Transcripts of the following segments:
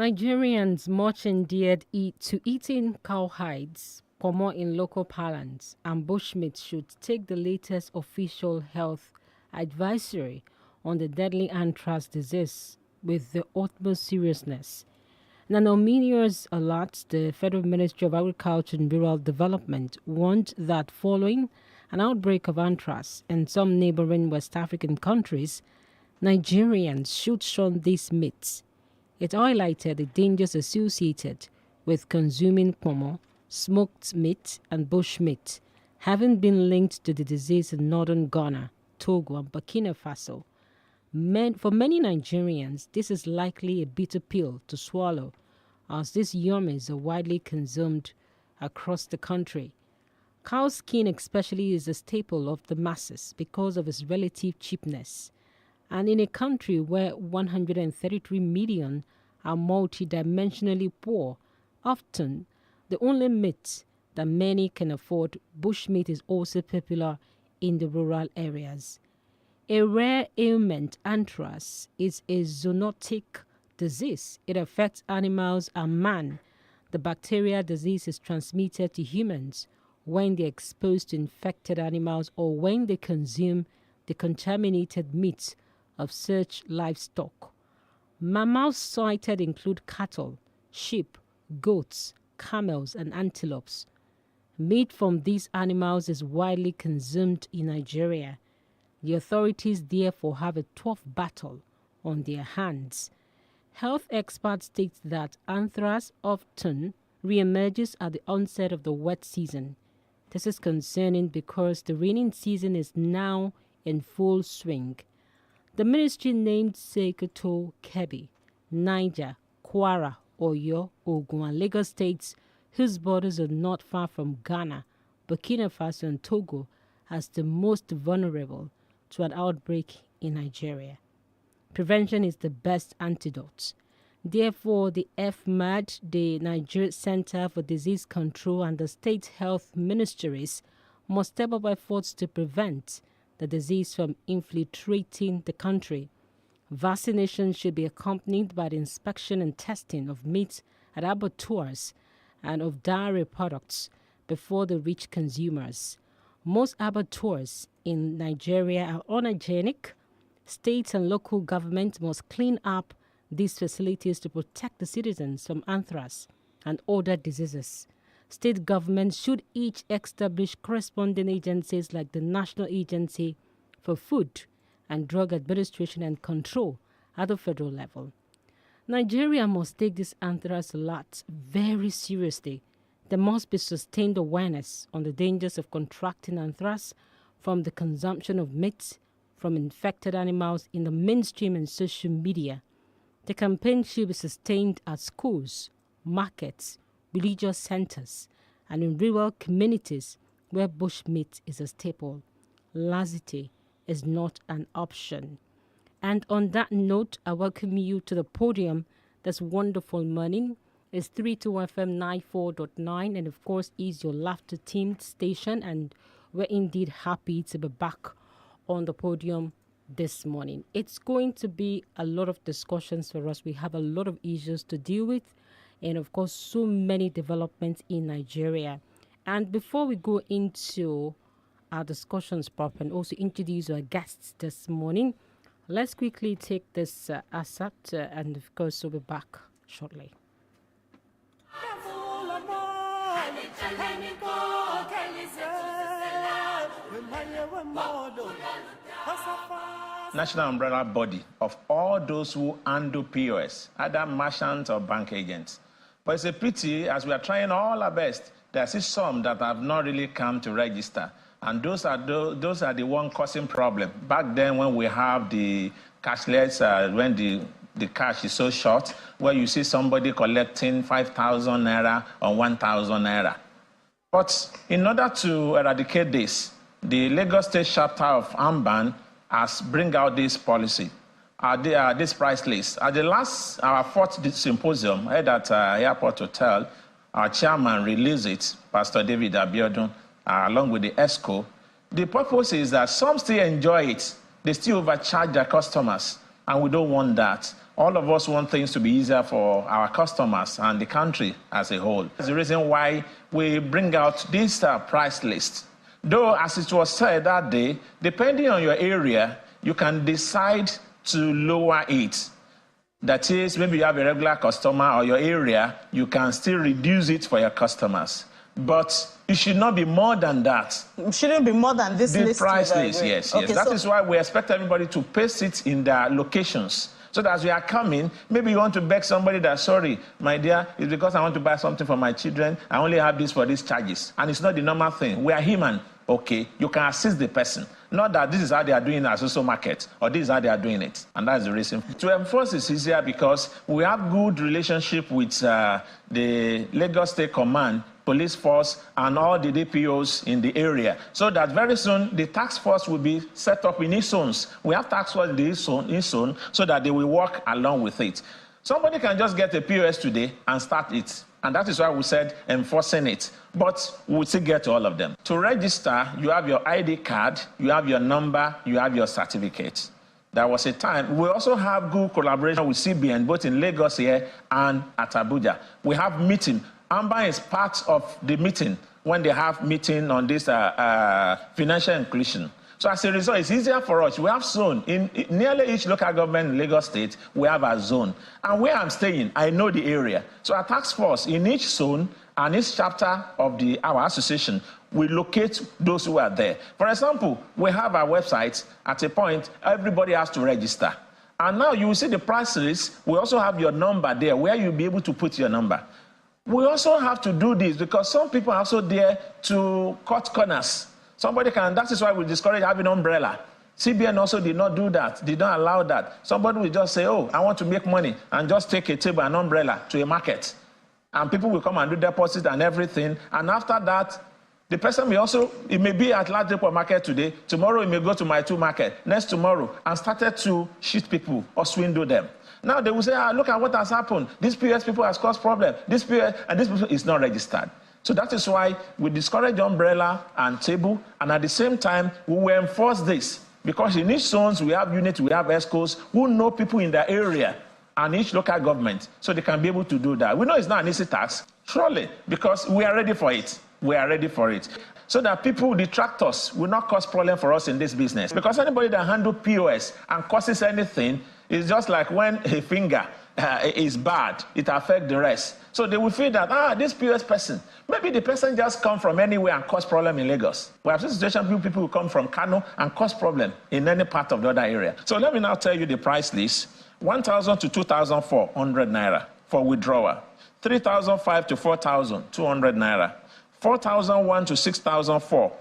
Nigerians much endeared to eating cowhides, pomo in local parlance, and bushmeat should take the latest official health advisory on the deadly anthrax disease with the utmost seriousness. Nanominiors alert the Federal Ministry of Agriculture and Rural Development warned that following an outbreak of anthrax in some neighboring West African countries, Nigerians should shun these myths. It highlighted the dangers associated with consuming pomo, smoked meat, and bush meat, having been linked to the disease in northern Ghana, Togo, and Burkina Faso. For many Nigerians, this is likely a bitter pill to swallow, as these yummies are widely consumed across the country. Cow skin especially is a staple of the masses because of its relative cheapness. And in a country where 133 million are multidimensionally poor, often the only meat that many can afford, bushmeat, is also popular in the rural areas. A rare ailment, anthrax, is a zoonotic disease. It affects animals and man. The bacterial disease is transmitted to humans when they're exposed to infected animals or when they consume the contaminated meat of such livestock. Mammals cited include cattle, sheep, goats, camels, and antelopes. Meat from these animals is widely consumed in Nigeria. The authorities therefore have a tough battle on their hands. Health experts state that anthrax often reemerges at the onset of the wet season. This is concerning because the raining season is now in full swing. The ministry named Sokoto, Kebbi, Niger, Kwara, Oyo, Ogun, and Lagos states, whose borders are not far from Ghana, Burkina Faso, and Togo, as the most vulnerable to an outbreak in Nigeria. Prevention is the best antidote. Therefore, the FMAD, the Nigeria Center for Disease Control, and the state health ministries must step up efforts to prevent the disease from infiltrating the country. Vaccination should be accompanied by the inspection and testing of meat at abattoirs and of dairy products before they reach consumers. Most abattoirs in Nigeria are unhygienic. States and local governments must clean up these facilities to protect the citizens from anthrax and other diseases. State governments should each establish corresponding agencies like the National Agency for Food and Drug Administration and Control at the federal level. Nigeria must take this anthrax alert very seriously. There must be sustained awareness on the dangers of contracting anthrax from the consumption of meat from infected animals in the mainstream and social media. The campaign should be sustained at schools, markets, religious centers, and in rural communities where bushmeat is a staple. Laxity is not an option. And on that note, I welcome you to the podium this wonderful morning. It's 32 FM 94.9, and of course is your laughter team station, and we're indeed happy to be back on the podium this morning. It's going to be a lot of discussions for us. We have a lot of issues to deal with, and of course so many developments in Nigeria. And before we go into our discussions proper and also introduce our guests this morning, let's quickly take this asset and of course we'll be back shortly. National umbrella body of all those who handle POS, either merchants or bank agents. But it's a pity, as we are trying all our best, there are still some that have not really come to register. And those are the one causing problem. Back then when we have the cashless, when the cash is so short, where you see somebody collecting 5,000 naira or 1,000 naira. But in order to eradicate this, the Lagos State chapter of AMBAN has bring out this policy, this price list. At our fourth symposium held at Airport Hotel, our chairman released it, Pastor David Abiodun, along with the ESCO. The purpose is that some still enjoy it. They still overcharge their customers, and we don't want that. All of us want things to be easier for our customers and the country as a whole. That's the reason why we bring out this price list. Though, as it was said that day, depending on your area, you can decide to lower it. That is, maybe you have a regular customer or your area, you can still reduce it for your customers. But it should not be more than that. It shouldn't be more than this list. The price list, yes. Okay, that is why we expect everybody to paste it in their locations. So that as we are coming, maybe you want to beg somebody that, sorry, my dear, it's because I want to buy something for my children. I only have this for these charges. And it's not the normal thing. We are human. Okay, you can assist the person. Not that this is how they are doing it as a market, or this is how they are doing it. And that's the reason. To enforce is easier because we have good relationship with the Lagos State Command, police force, and all the DPOs in the area. So that very soon, the task force will be set up in each zones. We have task force in each zone so that they will work along with it. Somebody can just get a POS today and start it. And that is why we said enforcing it. But we'll still get to all of them. To register, you have your ID card, you have your number, you have your certificate. There was a time. We also have good collaboration with CBN, both in Lagos here and at Abuja. We have meeting. Amber is part of the meeting when they have meeting on this financial inclusion. So as a result, it's easier for us. We have zone. In nearly each local government in Lagos State, we have a zone. And where I'm staying, I know the area. So our task force in each zone and each chapter of our association, we locate those who are there. For example, we have our website. At a point, everybody has to register. And now you will see the price list. We also have your number there where you'll be able to put your number. We also have to do this because some people are also there to cut corners. Somebody can, that is why we discourage having umbrella. CBN also did not do that, did not allow that. Somebody will just say, oh, I want to make money, and just take a table and umbrella to a market. And people will come and do deposit and everything. And after that, the person may also, it may be at Large Depot Market today, tomorrow it may go to my 2 market, next tomorrow, and started to cheat people or swindle them. Now they will say, look at what has happened. This POS people has caused problem. This POS, and this person is not registered. So that is why we discourage umbrella and table, and at the same time, we will enforce this. Because in each zones, we have units, we have ESCOs who know people in the area and each local government, so they can be able to do that. We know it's not an easy task, surely, because we are ready for it. We are ready for it. So that people, detractors, will not cause problem for us in this business. Because anybody that handles POS and causes anything is just like when a finger is bad, it affects the rest. So they will feel that, this POS person, maybe the person just come from anywhere and cause problem in Lagos. We have this situation, people will come from Kano and cause problem in any part of the other area. So let me now tell you the price list. 1,000 to 2,400 naira for withdrawal. 3,500 to 4,200 naira. 4,001 to 6,004,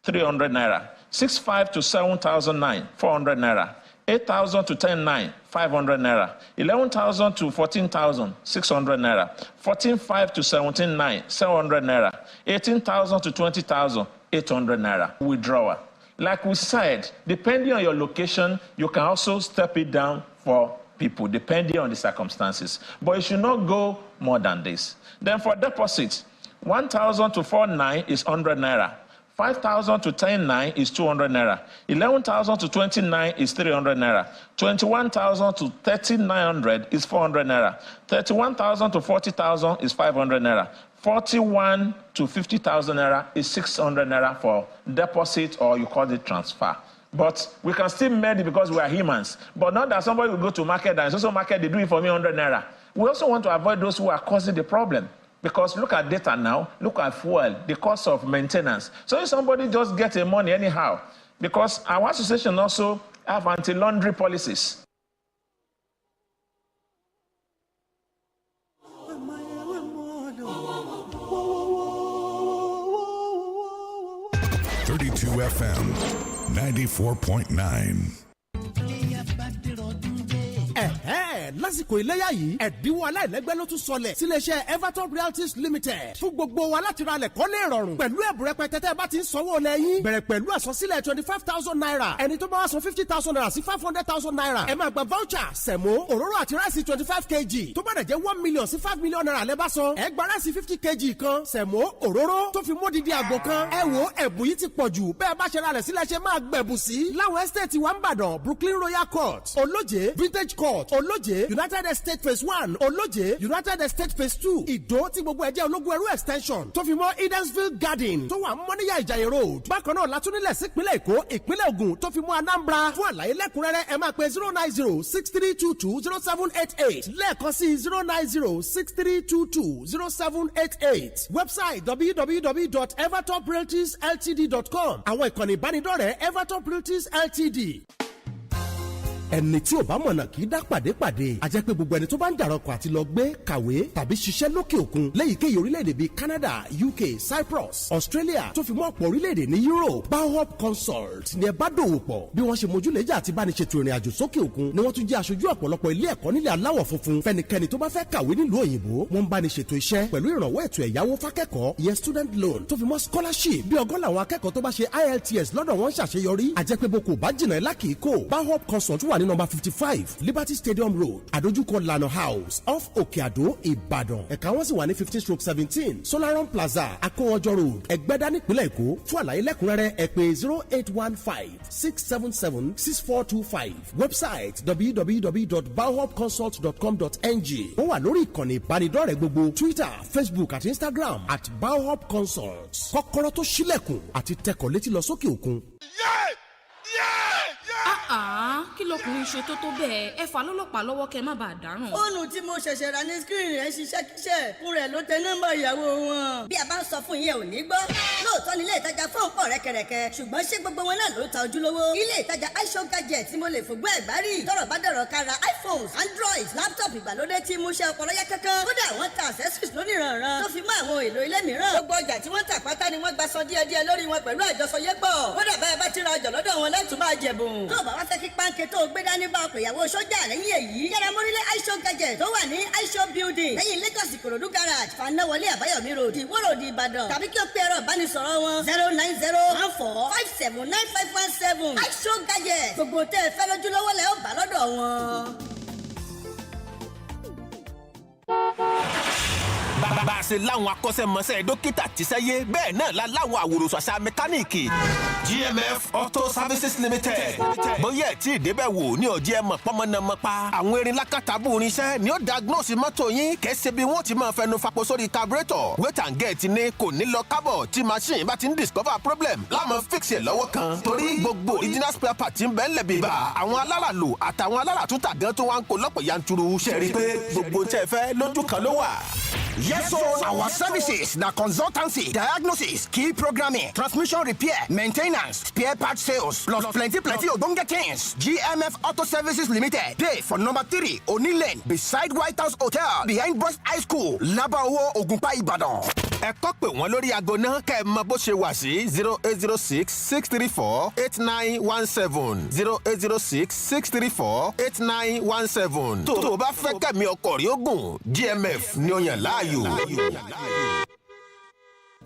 300 naira. 6,500 to 7,009, 400 naira. 8,000 to 10,900, 500 naira. 11,000 to 14,000, 600 naira. 14,500 to 17,900, 700 naira. 18,000 to 20,000, 800 naira. Withdrawal. Like we said, depending on your location, you can also step it down for people, depending on the circumstances. But it should not go more than this. Then for deposit, 1,000 to 4,900 is 100 naira. 5,000 to 10,900 is 200 naira. 11,000 to 29,000 is 300 naira. 21,000 to 30,900 is 400 naira. 31,000 to 40,000 is 500 naira. 41 to 50,000 naira is 600 naira for deposit, or you call it transfer. But we can still make it because we are humans. But not that somebody will go to market and social market, they do it for me 100 naira. We also want to avoid those who are causing the problem. Because look at data now, look at fuel, the cost of maintenance. So if somebody just gets the money anyhow, because our association also have anti-laundry policies. FM 94.9. Lásìkò iléyà yìí ẹ̀dínwó aláìlẹ́gbẹ́ ló tún sọlẹ̀ síléeṣẹ́ Everton Realties Limited fún gbogbo wa láti ra lẹ̀ kọ́lé ìrọ̀rùn pẹ̀lú ẹ̀bùn rẹpẹtẹ tẹ́ bá ti ń sanwó lẹ́yìn bẹ̀rẹ̀ pẹ̀lú àsansílẹ̀ 25,000 naira ẹni tó bá wá san 50,000 naira sí 500,000 naira ẹ máa gba voucher sẹ̀mó òróró àti ráìsì 25 kg tó bá dẹ̀ jẹ́ 1 million sí 5 million naira lẹ́bá san ẹ gba ráìsì 50 kg kan sẹ̀mó òróró tó fi módìdí àgbò kan ẹ wo ẹ̀bùn yìí ti pọ̀ jù bẹ́ẹ̀ bá ṣe ra lẹ̀ sílẹ̀ ṣe máa gbẹ̀bù sí láwọn estate wa ń bàdàn Brooklyn Royal Court Olóje Vintage Court Olóje United Estate phase 1 Olóje United Estate phase 2 Ìdó tí gbogbo ẹ̀jẹ̀ ológun ẹrú extension tó fi mọ́ Edensville Garden tó wà Mọ́níyà Ìjàyè road. Bákan náà látúnílẹ̀ sí ìpínlẹ̀ Èkó ìpínlẹ̀ Ògùn tó fi mọ́ Anambra. Fún àlàyé lẹ́kùnrẹ́rẹ́ ẹ máa pe 09063220788 lẹ́ẹ̀kan sí 09063220788. Website www.evertoprealtiesltd.com. Àwọn ìkànnì ìbánidọ́rẹ̀ẹ́ Evertop Realties Ltd. ẹni tí ò bá mọ̀nà kì í dá pàdépàdé. a jẹ́ pé gbogbo ẹni tó bá ń dàrọ̀kọ̀ àti lọ gbé kàwé tàbí ṣiṣẹ́ lókè òkun léyìíkéyìí orílẹ̀-èdè bíi Canada, UK, Cyprus, Australia tó fi mọ́ ọ̀pọ̀ orílẹ̀-èdè ní Europe. Bowhop Consult ni ẹ bá dòwò pọ̀ bí wọ́n ṣe mójúlẹ́jà àti bániṣètò ìrìn àjò sókè òkun ni wọ́n tún jẹ́ aṣojú ọ̀pọ̀lọpọ̀ ilé ẹ̀kọ́ nílẹ̀ aláwọ̀ funfun fẹ́nikẹ́ni tó bá fẹ́ kàwé nílùú òyìnbó. wọ́n ń bániṣètò iṣẹ́ pẹ̀lú ìrànwọ́ ètò ẹ̀yáwó fákẹ́kọ̀ọ́ ìyẹn student loan tó fi mọ́ scholarship bí ọgọ́ làwọn akẹ́kọ̀ọ́ tó bá ṣe IELTS lọ́dọ̀ wọn ṣàṣeyọrí. àjẹpẹ́ kò bá jìnnà ẹ̀ lákìíkò. Bowhop Consult wà ní nọ́mbà 55 Liberty Stadium Road àdójúkọ Lano House off Òkè Àdó Ìbàdàn. ẹ̀ka wọn sì wà ní 15/17 Solaron Plaza Akówọjọ Road Ẹ̀gbẹ́dá nípínlẹ̀ Èkó. fún àlàyé lẹ́kùnrẹ́rẹ́ ẹ pè 0815-677-6425 website www.bowhopconsult.com.ng. wọ́n wà lórí ìkànnì ìbánidọ́rẹ̀ẹ́ gbogbo Twitter, Facebook àti Instagram @Bowhop Consult. kọ́kọ́rọ́ tó ṣílẹ̀kùn àti tẹkọ̀ létí lọ sókè òkun. Kí lọkùnrin ṣe tó bẹ́ẹ̀ ẹ fà lọ́lọ́pàá lọ́wọ́ kẹ́ má bàa dáràn. fóònù tí mo ṣẹ̀ṣẹ̀ rà ní screen rẹ̀ ṣiṣẹ́ kíṣẹ́ fún rẹ̀ ló tẹ nọ́mbà ìyàwó wọn. bí a bá ń sọ fún yẹn ò ní gbọ́. lóòótọ́ ni ilé ìtajà fóònù pọ̀ rẹ́kẹrẹ́kẹ́ ṣùgbọ́n ṣé gbogbo wọn náà ló ta ojúlówó. ilé ìtajà iShow gadget tí mo lè fògbó ẹ̀gbárí tọ́rọ̀ bá dọ̀rọ̀ kára iPhones, Android, laptop ìgbàlódé tí mú iṣẹ́ ọpọlọ yá kankan. kódà wọ́n ta accessories lóníranran tó fi mọ́ àwọn èlò ilé mìíràn. gbogbo ọjà tí wọ́n tà pátá ni wọ́n gbà san díẹ̀díẹ̀ lórí wọn pẹ̀lú àjọsọyépọ̀. kódà báyìí bá ti ra ọjà lọ́dọ̀ wọn lẹ́tùn máa jẹ̀bùn. tó bá wá fẹ́ kí páńkì tó gbé dání bá ọkọ̀ ìyàwó sójà lẹ́yìn èyí. yára mórílẹ̀ iShow gadget tó wà ní iShow building lẹ́yìn Lagos Ìkòròdú garage fanáwọlé Àbáyọ̀mí road Ìwó road Ìbàdàn tàbí kí o pe ẹ̀rọ ìbánisọ̀rọ̀ wọn 09014579517. iShow gadget gbogbo tẹ́ ẹ fẹ́ lójúlówó lẹ́ ó bá lọ́dọ̀ wọn. bá a ṣe láwọn akọ́ṣẹ́mọṣẹ́ dókítà tíṣẹ́yé bẹ́ẹ̀ náà la láwọn àwòrán àṣà mẹkáníìkì. GMF Auto Services Limited. bóyá ẹ̀ tí ìdébẹ̀ wò ní ọ̀jẹ̀ mọ̀ pọ́nmọ́nàmọ́pa. àwọn erin lákàtàbù irinṣẹ́ ni ó diagnose mọ́tò yín kẹ́sẹ́ bí wọ́n ti máa fẹnu fapò sórí carburetor. wait and get ni kò ní lọ kábọ̀ tí machine bá ti ń discover problem láàmú fix ẹ̀ lọ́wọ́ kan. torí gbogbo original spare part ń bẹ́ẹ̀ lẹ̀ bíbà. àwọn aláràlù àtàwọn aláràtúntà gan tó wá ń kó lọ́pọ̀ yanturu. ṣe rí i pé gbogbo tẹ́ fẹ́ lójú kan ló wà. Yes, so our services, the consultancy, diagnosis, key programming, transmission repair, maintenance, spare part sales, plus plenty ogbonge things. GMF Auto Services Limited. Pay for number 3, Oni Lane, beside White House Hotel, behind Boys High School, Labawo, Ogunpa, Ibadan. ẹ kọ́ pé wọ́n lórí aago náà kẹ́ ẹ mọ bó ṣe wà sí 08066348917 08066348917 tó o bá fẹ́ kẹ́mi ọkọ̀ rí ogun GMF ni ó yàn láàyò.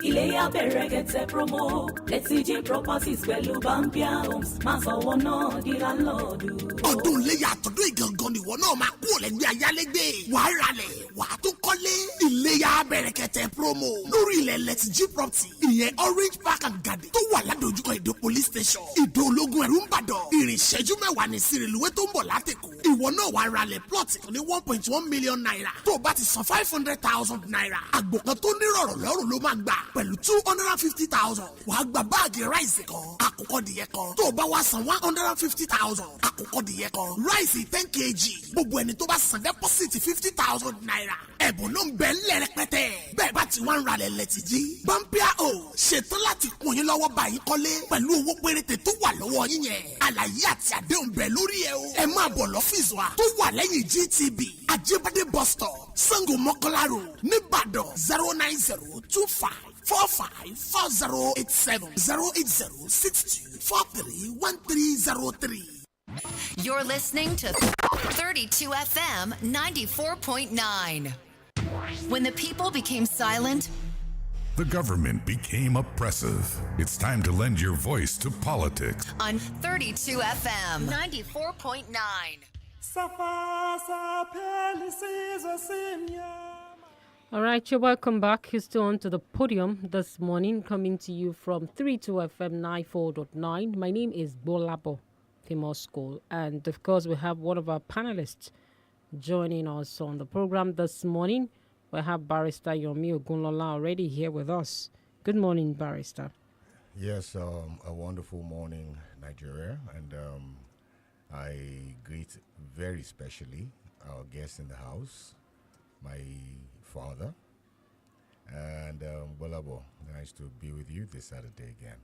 Iléyá bẹ̀rẹ̀ gẹ̀tẹ̀ promo Let's Properties pẹ̀lú Bambia Homes máa sanwó náà di láńlọ́ọ̀dù. ọdún iléyá àtọ́dún ìgangan nìwọ náà máa kú lẹ́gbẹ́ ayálégbé wàá ralẹ̀ wàá tún kọ́lé. Iléyá bẹ̀rẹ̀ gẹ̀tẹ̀ promo lórí ilẹ̀ Let's Property ìyẹn Orange Park and Garden tó wà ládojúkọ Ìdó police station Ìdó ológun ẹ̀rú ń bàdàn. ìrìn ìṣẹ́jú mẹ́wàá ní sírìlúwé tó ń bọ̀ látẹ̀kọ́. ìwọ náà wàá ralẹ̀ plot ní 1.1 million naira tó o bá ti san 500,000 naira. àgbò kan tó nírọ̀rọ̀ lọ́rùn ló máa gbà pẹ̀lú 250,000 wàá gba báàgì ráìsì kan àkùkọ dìyẹ kan tó o bá wá san 150,000 àkùkọ dìyẹ kan ráìsì 10 kg gbogbo ẹni tó bá san deposit 50,000 naira ẹ̀bùn ló ń bẹ ńlẹ̀ rẹpẹtẹ. bẹ́ẹ̀ bá ti wá ń ralẹ̀ Let's Bambia o ṣetán láti kún yín lọ́wọ́ bá yín kọ́lé pẹ̀lú owó péréte tó wà lọ́wọ́ yín yẹn. àlàyé àti àdéhùn bẹ lórí ẹ o. ẹ máa bọ̀ lọ́fíìsì wa tó wà lẹ́yìn GTB Ajébádé bus stop Sango Mọ́kọ́lá road nìbàdàn 09025454087 08062431303. You're listening to 32 FM 94.9. When the people became silent, the government became oppressive. It's time to lend your voice to politics. On 32 FM 94.9. All right, you're welcome back. You're still on to the podium this morning, coming to you from 32 FM 94.9. My name is Gbolabo, Famous School, and of course we have one of our panelists joining us on the program this morning. We have Barrister Yomi Ogunlola already here with us. Good morning, Barrister. Yes, a wonderful morning, Nigeria, and I greet very specially our guest in the house, my father, and Gbolabo. Nice to be with you this Saturday again.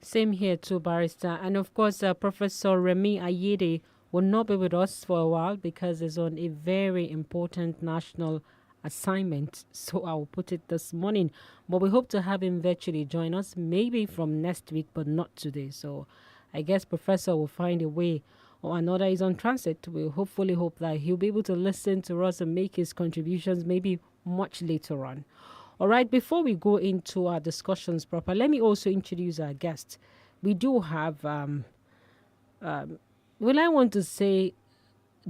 Same here too, Barrister. And of course, Professor Remi Ayede will not be with us for a while because he's on a very important national assignment. So I will put it this morning. But we hope to have him virtually join us maybe from next week, but not today. So I guess Professor will find a way or another. He's on transit. We hopefully hope that he'll be able to listen to us and make his contributions maybe much later on. All right, before we go into our discussions proper, let me also introduce our guest. We do have, will I want to say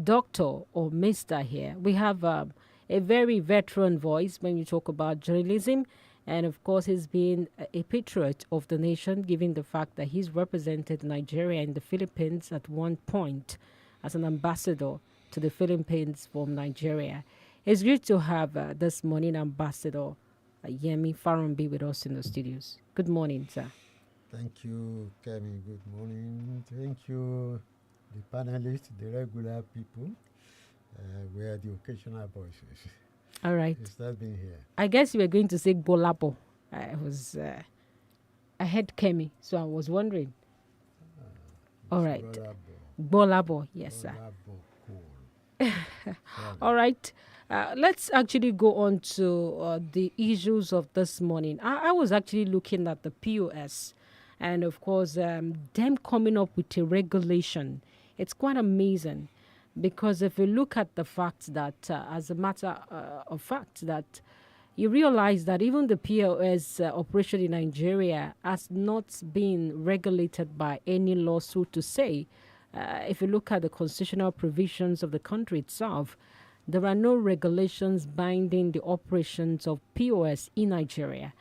doctor or mister here? We have a very veteran voice when you talk about journalism. And of course, he's been a patriot of the nation, given the fact that he's represented Nigeria and the Philippines at one point as an ambassador to the Philippines from Nigeria. It's great to have this morning Ambassador Yemi Farumbi with us in the studios. Good morning, sir. Thank you, Kemi. Good morning. Thank you, the panelists, the regular people. We are the occasional voices. All right. It's not been here. I guess you were going to say Gbolabo. I heard Kemi, so I was wondering. All right. Gbolabo, yes, sir. Cool. All right. Let's actually go on to the issues of this morning. I was actually looking at the POS and, of course, them coming up with a regulation. It's quite amazing because if you look at the fact that, as a matter of fact, that you realize that even the POS operation in Nigeria has not been regulated by any law, so to say. If you look at the constitutional provisions of the country itself, there are no regulations binding the operations of POS in Nigeria.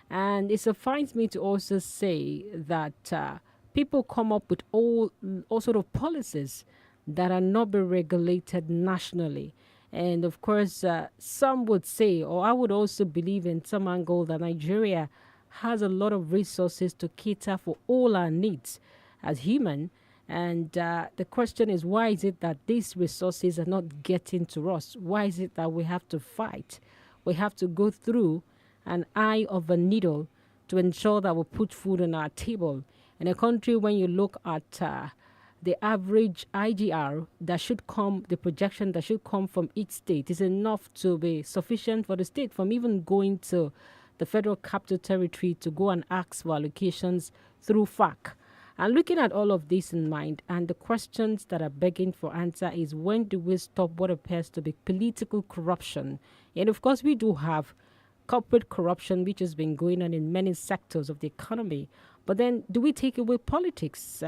And it suffices me to also say that people come up with all sort of policies that are not being regulated nationally. And of course, some would say, or I would also believe in some angle, that Nigeria has a lot of resources to cater for all our needs as human. And the question is, why is it that these resources are not getting to us? Why is it that we have to fight? We have to go through an eye of a needle to ensure that we put food on our table. In a country, when you look at the average IGR that should come, the projection that should come from each state is enough to be sufficient for the state from even going to the Federal Capital Territory to go and ask for allocations through FAC. And looking at all of this in mind, and the questions that are begging for answer is, when do we stop what appears to be political corruption? And of course, we do have corporate corruption, which has been going on in many sectors of the economy. But then, do we take away politics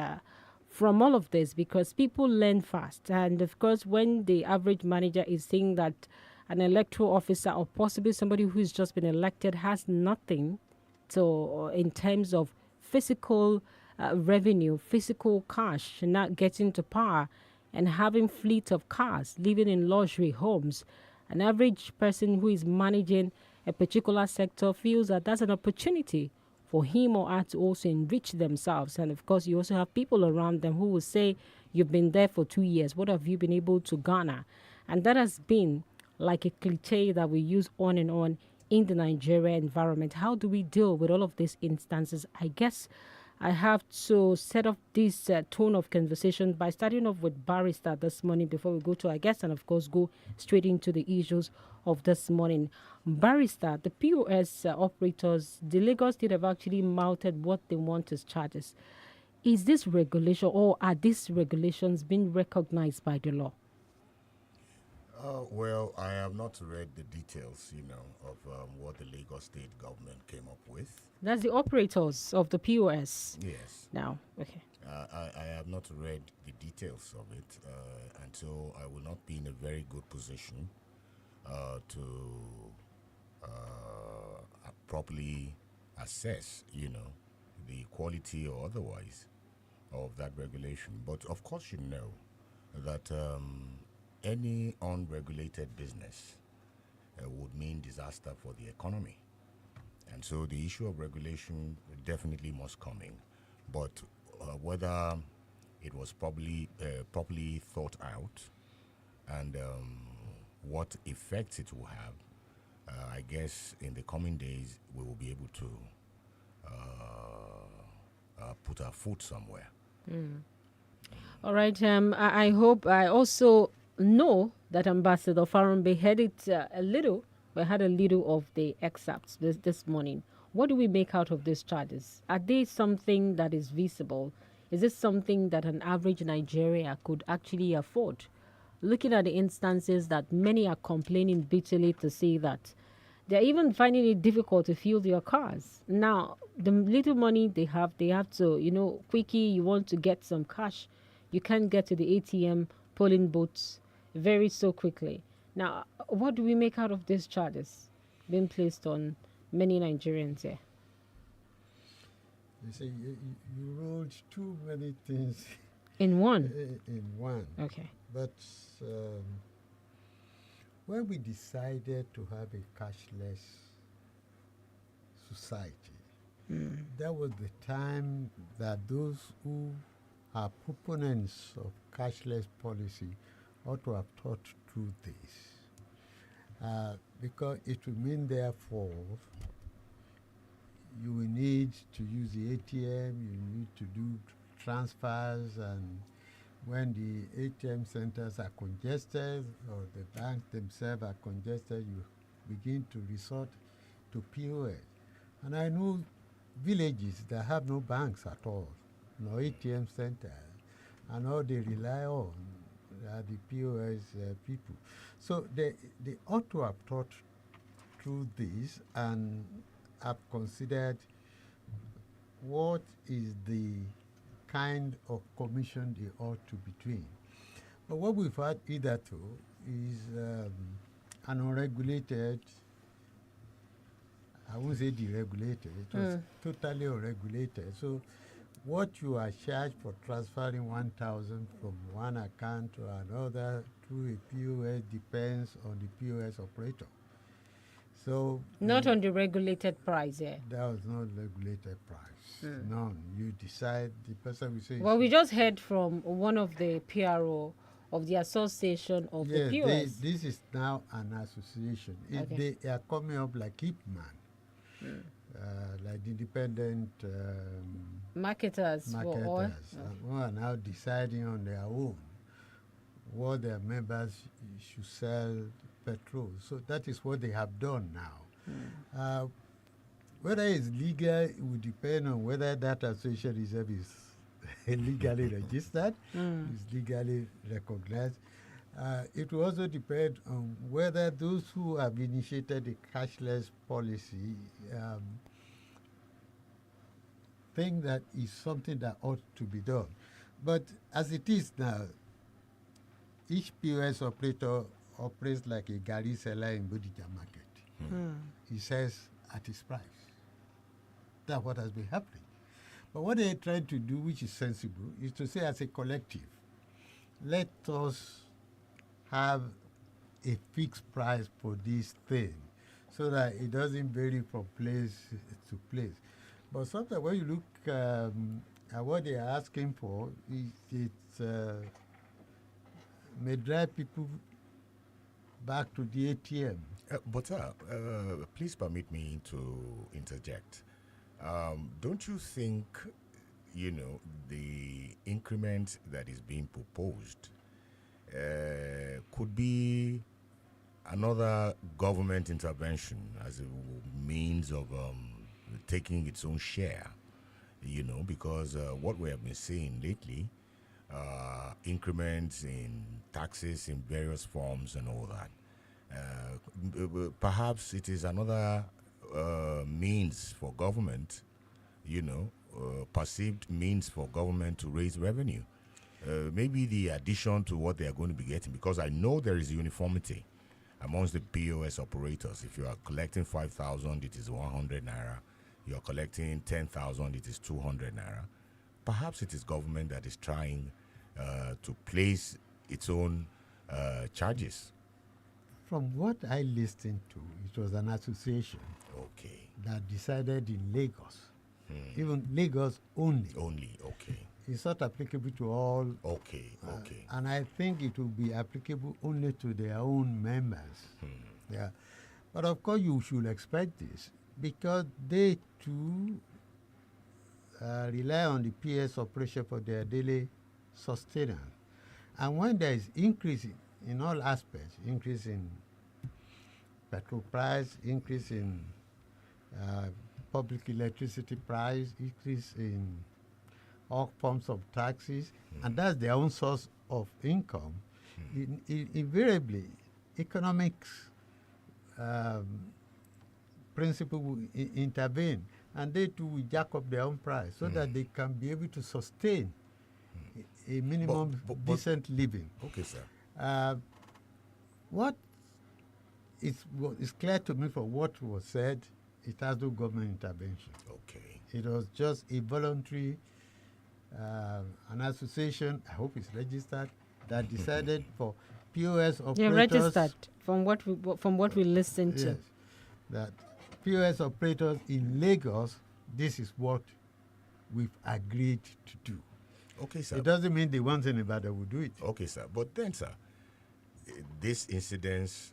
from all of this? Because people learn fast. And of course, when the average manager is saying that an electoral officer or possibly somebody who's just been elected has nothing to, in terms of physical revenue, physical cash, not getting to power and having fleet of cars, living in luxury homes, an average person who is managing a particular sector feels that that's an opportunity for him or her to also enrich themselves. And of course, you also have people around them who will say, you've been there for 2 years, what have you been able to garner? And that has been like a cliche that we use on and on in the Nigeria environment. How do we deal with all of these instances? I guess I have to set up this tone of conversation by starting off with Barrister this morning before we go to our guests and, of course, go straight into the issues of this morning. Barrister, the POS operators, the Lagos State have actually mounted what they want as charges. Is this regulation, or are these regulations being recognized by the law? Well, I have not read the details, of what the Lagos State government came up with. That's the operators of the POS. Yes. Now, okay. I have not read the details of it, and so I will not be in a very good position to properly assess, the quality or otherwise of that regulation. But of course, you know that any unregulated business would mean disaster for the economy. And so the issue of regulation definitely must come in. But whether it was properly thought out and what effects it will have, I guess in the coming days we will be able to put our foot somewhere. All right. I hope I also know that Ambassador Farumbe had it a little. We had a little of the excerpts this morning. What do we make out of these charges? Are they something that is visible? Is it something that an average Nigeria could actually afford? Looking at the instances that many are complaining bitterly to say that they're even finding it difficult to fuel their cars. Now, the little money they have to, quickie, you want to get some cash. You can't get to the ATM polling booths very so quickly. Now, what do we make out of these charges being placed on many Nigerians here? You see, you rolled too many things in one. In one. Okay. But when we decided to have a cashless society, that was the time that those who are proponents of cashless policy ought to have thought through this. Because it will mean, therefore, you will need to use the ATM, you need to do transfers, and when the ATM centers are congested or the banks themselves are congested, you begin to resort to POS. And I know villages that have no banks at all, no ATM centers, and all they rely on are the POS people. So they ought to have thought through this and have considered what is the kind of commission they ought to be doing. But what we've had hitherto is an unregulated, I won't say deregulated, it was totally unregulated. So what you are charged for transferring 1,000 from one account to another through a POS depends on the POS operator. So not on the regulated price, yeah. That was not regulated price. None. You decide, the person will say. Well, we just heard from one of the PRO of the Association of the POS. This is now an association. Okay. They are coming up like Hitman, like the independent marketers who are now deciding on their own what their members should sell petrol. So that is what they have done now. Whether it's legal, it will depend on whether that association is legally registered, is legally recognized. It will also depend on whether those who have initiated the cashless policy think that is something that ought to be done. But as it is now, each POS operator operates like a Gari seller in Bodija market. He says at his price. That's what has been happening. But what they're trying to do, which is sensible, is to say as a collective, let us have a fixed price for this thing so that it doesn't vary from place to place. But sometimes when you look at what they are asking for, it may drive people back to the ATM. But please permit me to interject. Don't you think, the increment that is being proposed could be another government intervention as a means of taking its own share? Because what we have been seeing lately, increments in taxes in various forms and all that. Perhaps it is another means for government, perceived means for government to raise revenue. Maybe the addition to what they are going to be getting, because I know there is uniformity amongst the POS operators. If you are collecting 5,000, it is 100 naira. You are collecting 10,000, it is 200 naira. Perhaps it is government that is trying to place its own charges? From what I listened to, it was an association that decided in Lagos, even Lagos only. Only, okay. It's not applicable to all. Okay. And I think it will be applicable only to their own members. Yeah. But of course, you should expect this because they too rely on the PS operation for their daily sustenance. And when there is increase in all aspects, increase in petrol price, increase in public electricity price, increase in all forms of taxes, and that's their own source of income, invariably, economics principle will intervene, and they too will jack up their own price so that they can be able to sustain a minimum decent living. Okay, sir. What is clear to me from what was said, it has no government intervention. Okay. It was just a voluntary, an association, I hope it's registered, that decided for POS operators. Yeah, registered from what we listened to. Yes, that POS operators in Lagos, this is what we've agreed to do. Okay, sir. It doesn't mean the ones in Nevada will do it. Okay, sir. But then, sir, this incidence,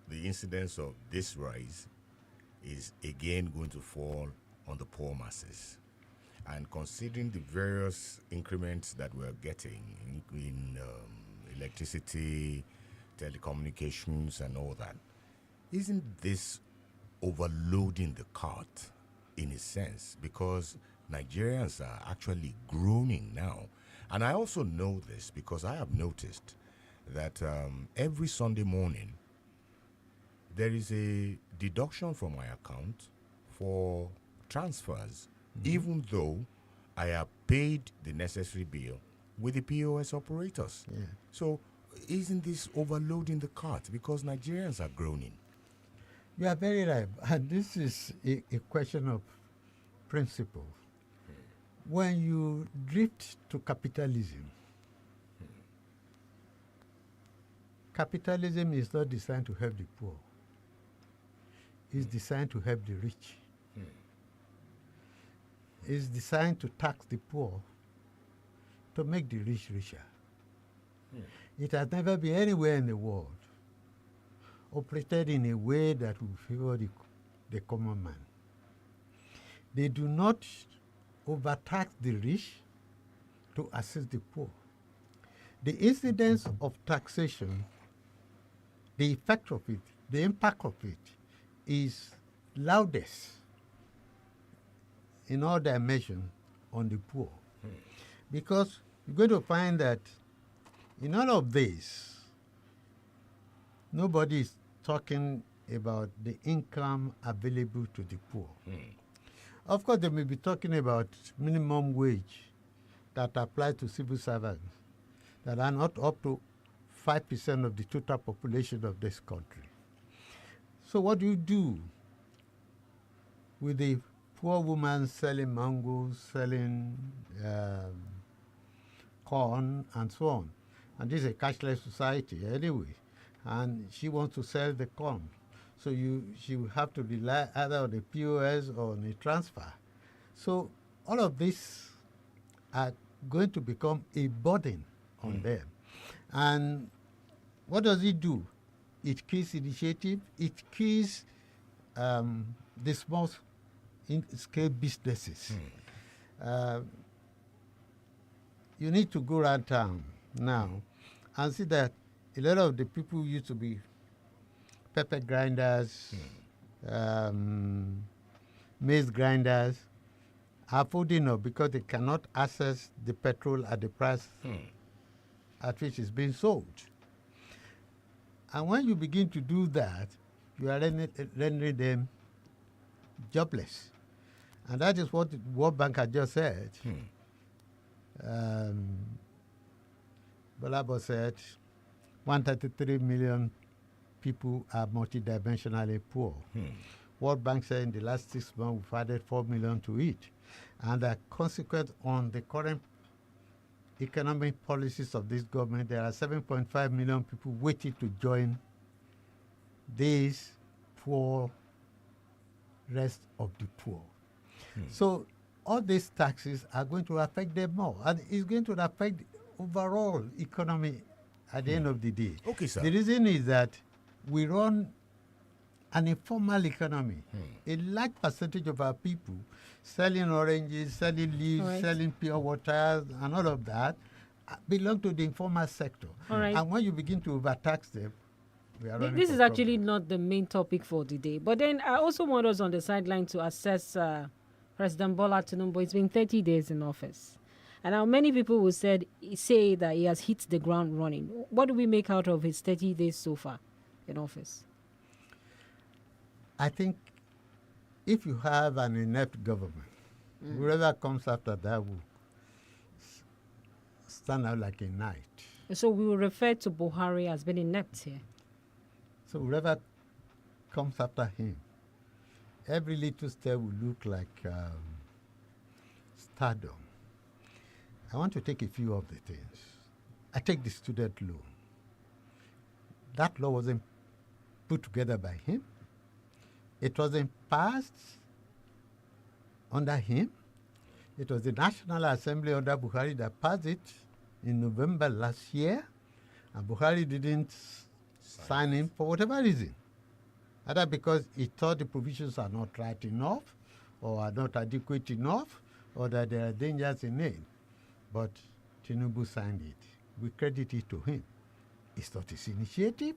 the incidence of this rise is again going to fall on the poor masses. And considering the various increments that we're getting in electricity, telecommunications, and all that, isn't this overloading the cart in a sense? Because Nigerians are actually groaning now. And I also know this because I have noticed that every Sunday morning, there is a deduction from my account for transfers, even though I have paid the necessary bill with the POS operators. Yeah. So isn't this overloading the cart? Because Nigerians are groaning. You are very right. And this is a question of principle. When you drift to capitalism, capitalism is not designed to help the poor. It's designed to help the rich. It's designed to tax the poor to make the rich richer. It has never been anywhere in the world operated in a way that will favor the common man. They do not overtax the rich to assist the poor. The incidence of taxation, the effect of it, the impact of it is loudest in all dimensions on the poor. Because you're going to find that in all of this, nobody is talking about the income available to the poor. Of course, they may be talking about minimum wage that applies to civil servants that are not up to 5% of the total population of this country. So what do you do with the poor woman selling mangoes, selling corn, and so on? And this is a cashless society anyway. And she wants to sell the corn. So she will have to rely either on the POS or on a transfer. So all of this are going to become a burden on them. And what does it do? It kills initiative. It kills the small scale businesses. You need to go around town now and see that a lot of the people used to be pepper grinders, maize grinders, are folding up because they cannot access the petrol at the price at which it's being sold. And when you begin to do that, you are rendering them jobless. And that is what the World Bank had just said. Gbolabo said 133 million people are multidimensionally poor. World Bank said in the last 6 months we've added 4 million to it. And the consequence on the current economic policies of this government, there are 7.5 million people waiting to join this poor rest of the poor. So all these taxes are going to affect them more, and it's going to affect the overall economy at the end of the day. Okay, sir. The reason is that we run an informal economy. A large percentage of our people selling oranges, selling leaves, selling pure water, and all of that belong to the informal sector. And when you begin to overtax them, we are running This for is actually not the main topic for today. But then I also want us on the sideline to assess President Bola Tinubu. It's been 30 days in office. And now many people will say that he has hit the ground running. What do we make out of his 30 days so far in office? I think if you have an inept government, whoever comes after that will stand out like a knight. So we will refer to Buhari as being inept here. So whoever comes after him, every little step will look like stardom. I want to take a few of the things. I take the student loan. That law wasn't put together by him. It wasn't passed under him. It was the National Assembly under Buhari that passed it in November last year, and Buhari didn't sign in for whatever reason. Either because he thought the provisions are not right enough, or are not adequate enough, or that there are dangers in it. But Tinubu signed it. We credit it to him. It's not his initiative.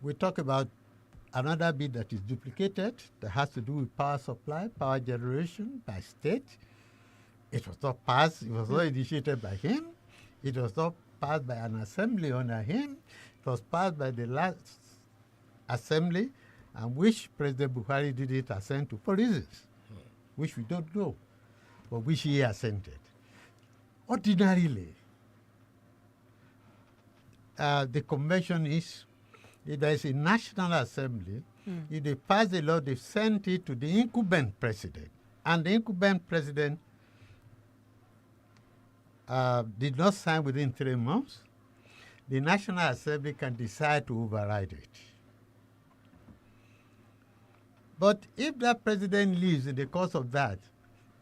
We talk about another bit that is duplicated that has to do with power supply, power generation by state. It was not passed. It was not initiated by him. It was not passed by an assembly under him. It was passed by the last assembly, and which President Buhari did it assent to for reasons, which we don't know, but which he assented. Ordinarily, the convention is, if there is a National Assembly, if they pass the law, they send it to the incumbent president. And the incumbent president did not sign within 3 months. The National Assembly can decide to override it. But if that president leaves in the course of that,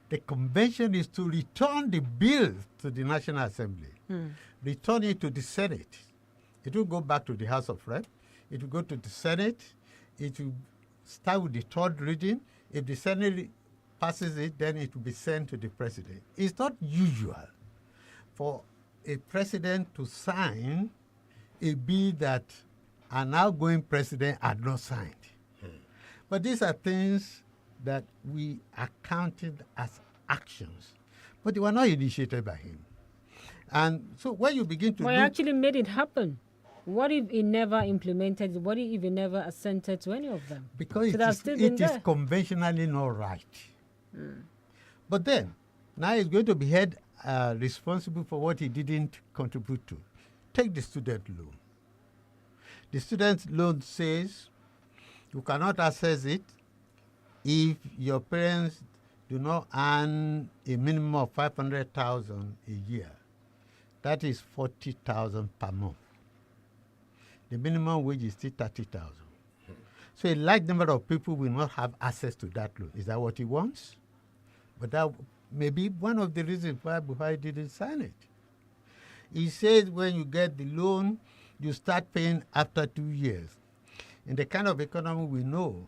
the convention is to return the bill to the National Assembly, return it to the Senate. It will go back to the House of Reps. It will go to the Senate. It will start with the third reading. If the Senate passes it, then it will be sent to the president. It's not usual for a president to sign a bill that an outgoing president had not signed. But these are things that we are counted as actions, but they were not initiated by him. And so when you begin to he actually made it happen. What if he never implemented it? What if he never assented to any of them? Because it is conventionally not right. But then, now he's going to be held responsible for what he didn't contribute to. Take the student loan. The student loan says you cannot access it if your parents do not earn a minimum of 500,000 a year. That is 40,000 per month. The minimum wage is still 30,000. So a large number of people will not have access to that loan. Is that what he wants? But that may be one of the reasons why Buhari didn't sign it. He says when you get the loan, you start paying after 2 years. In the kind of economy we know,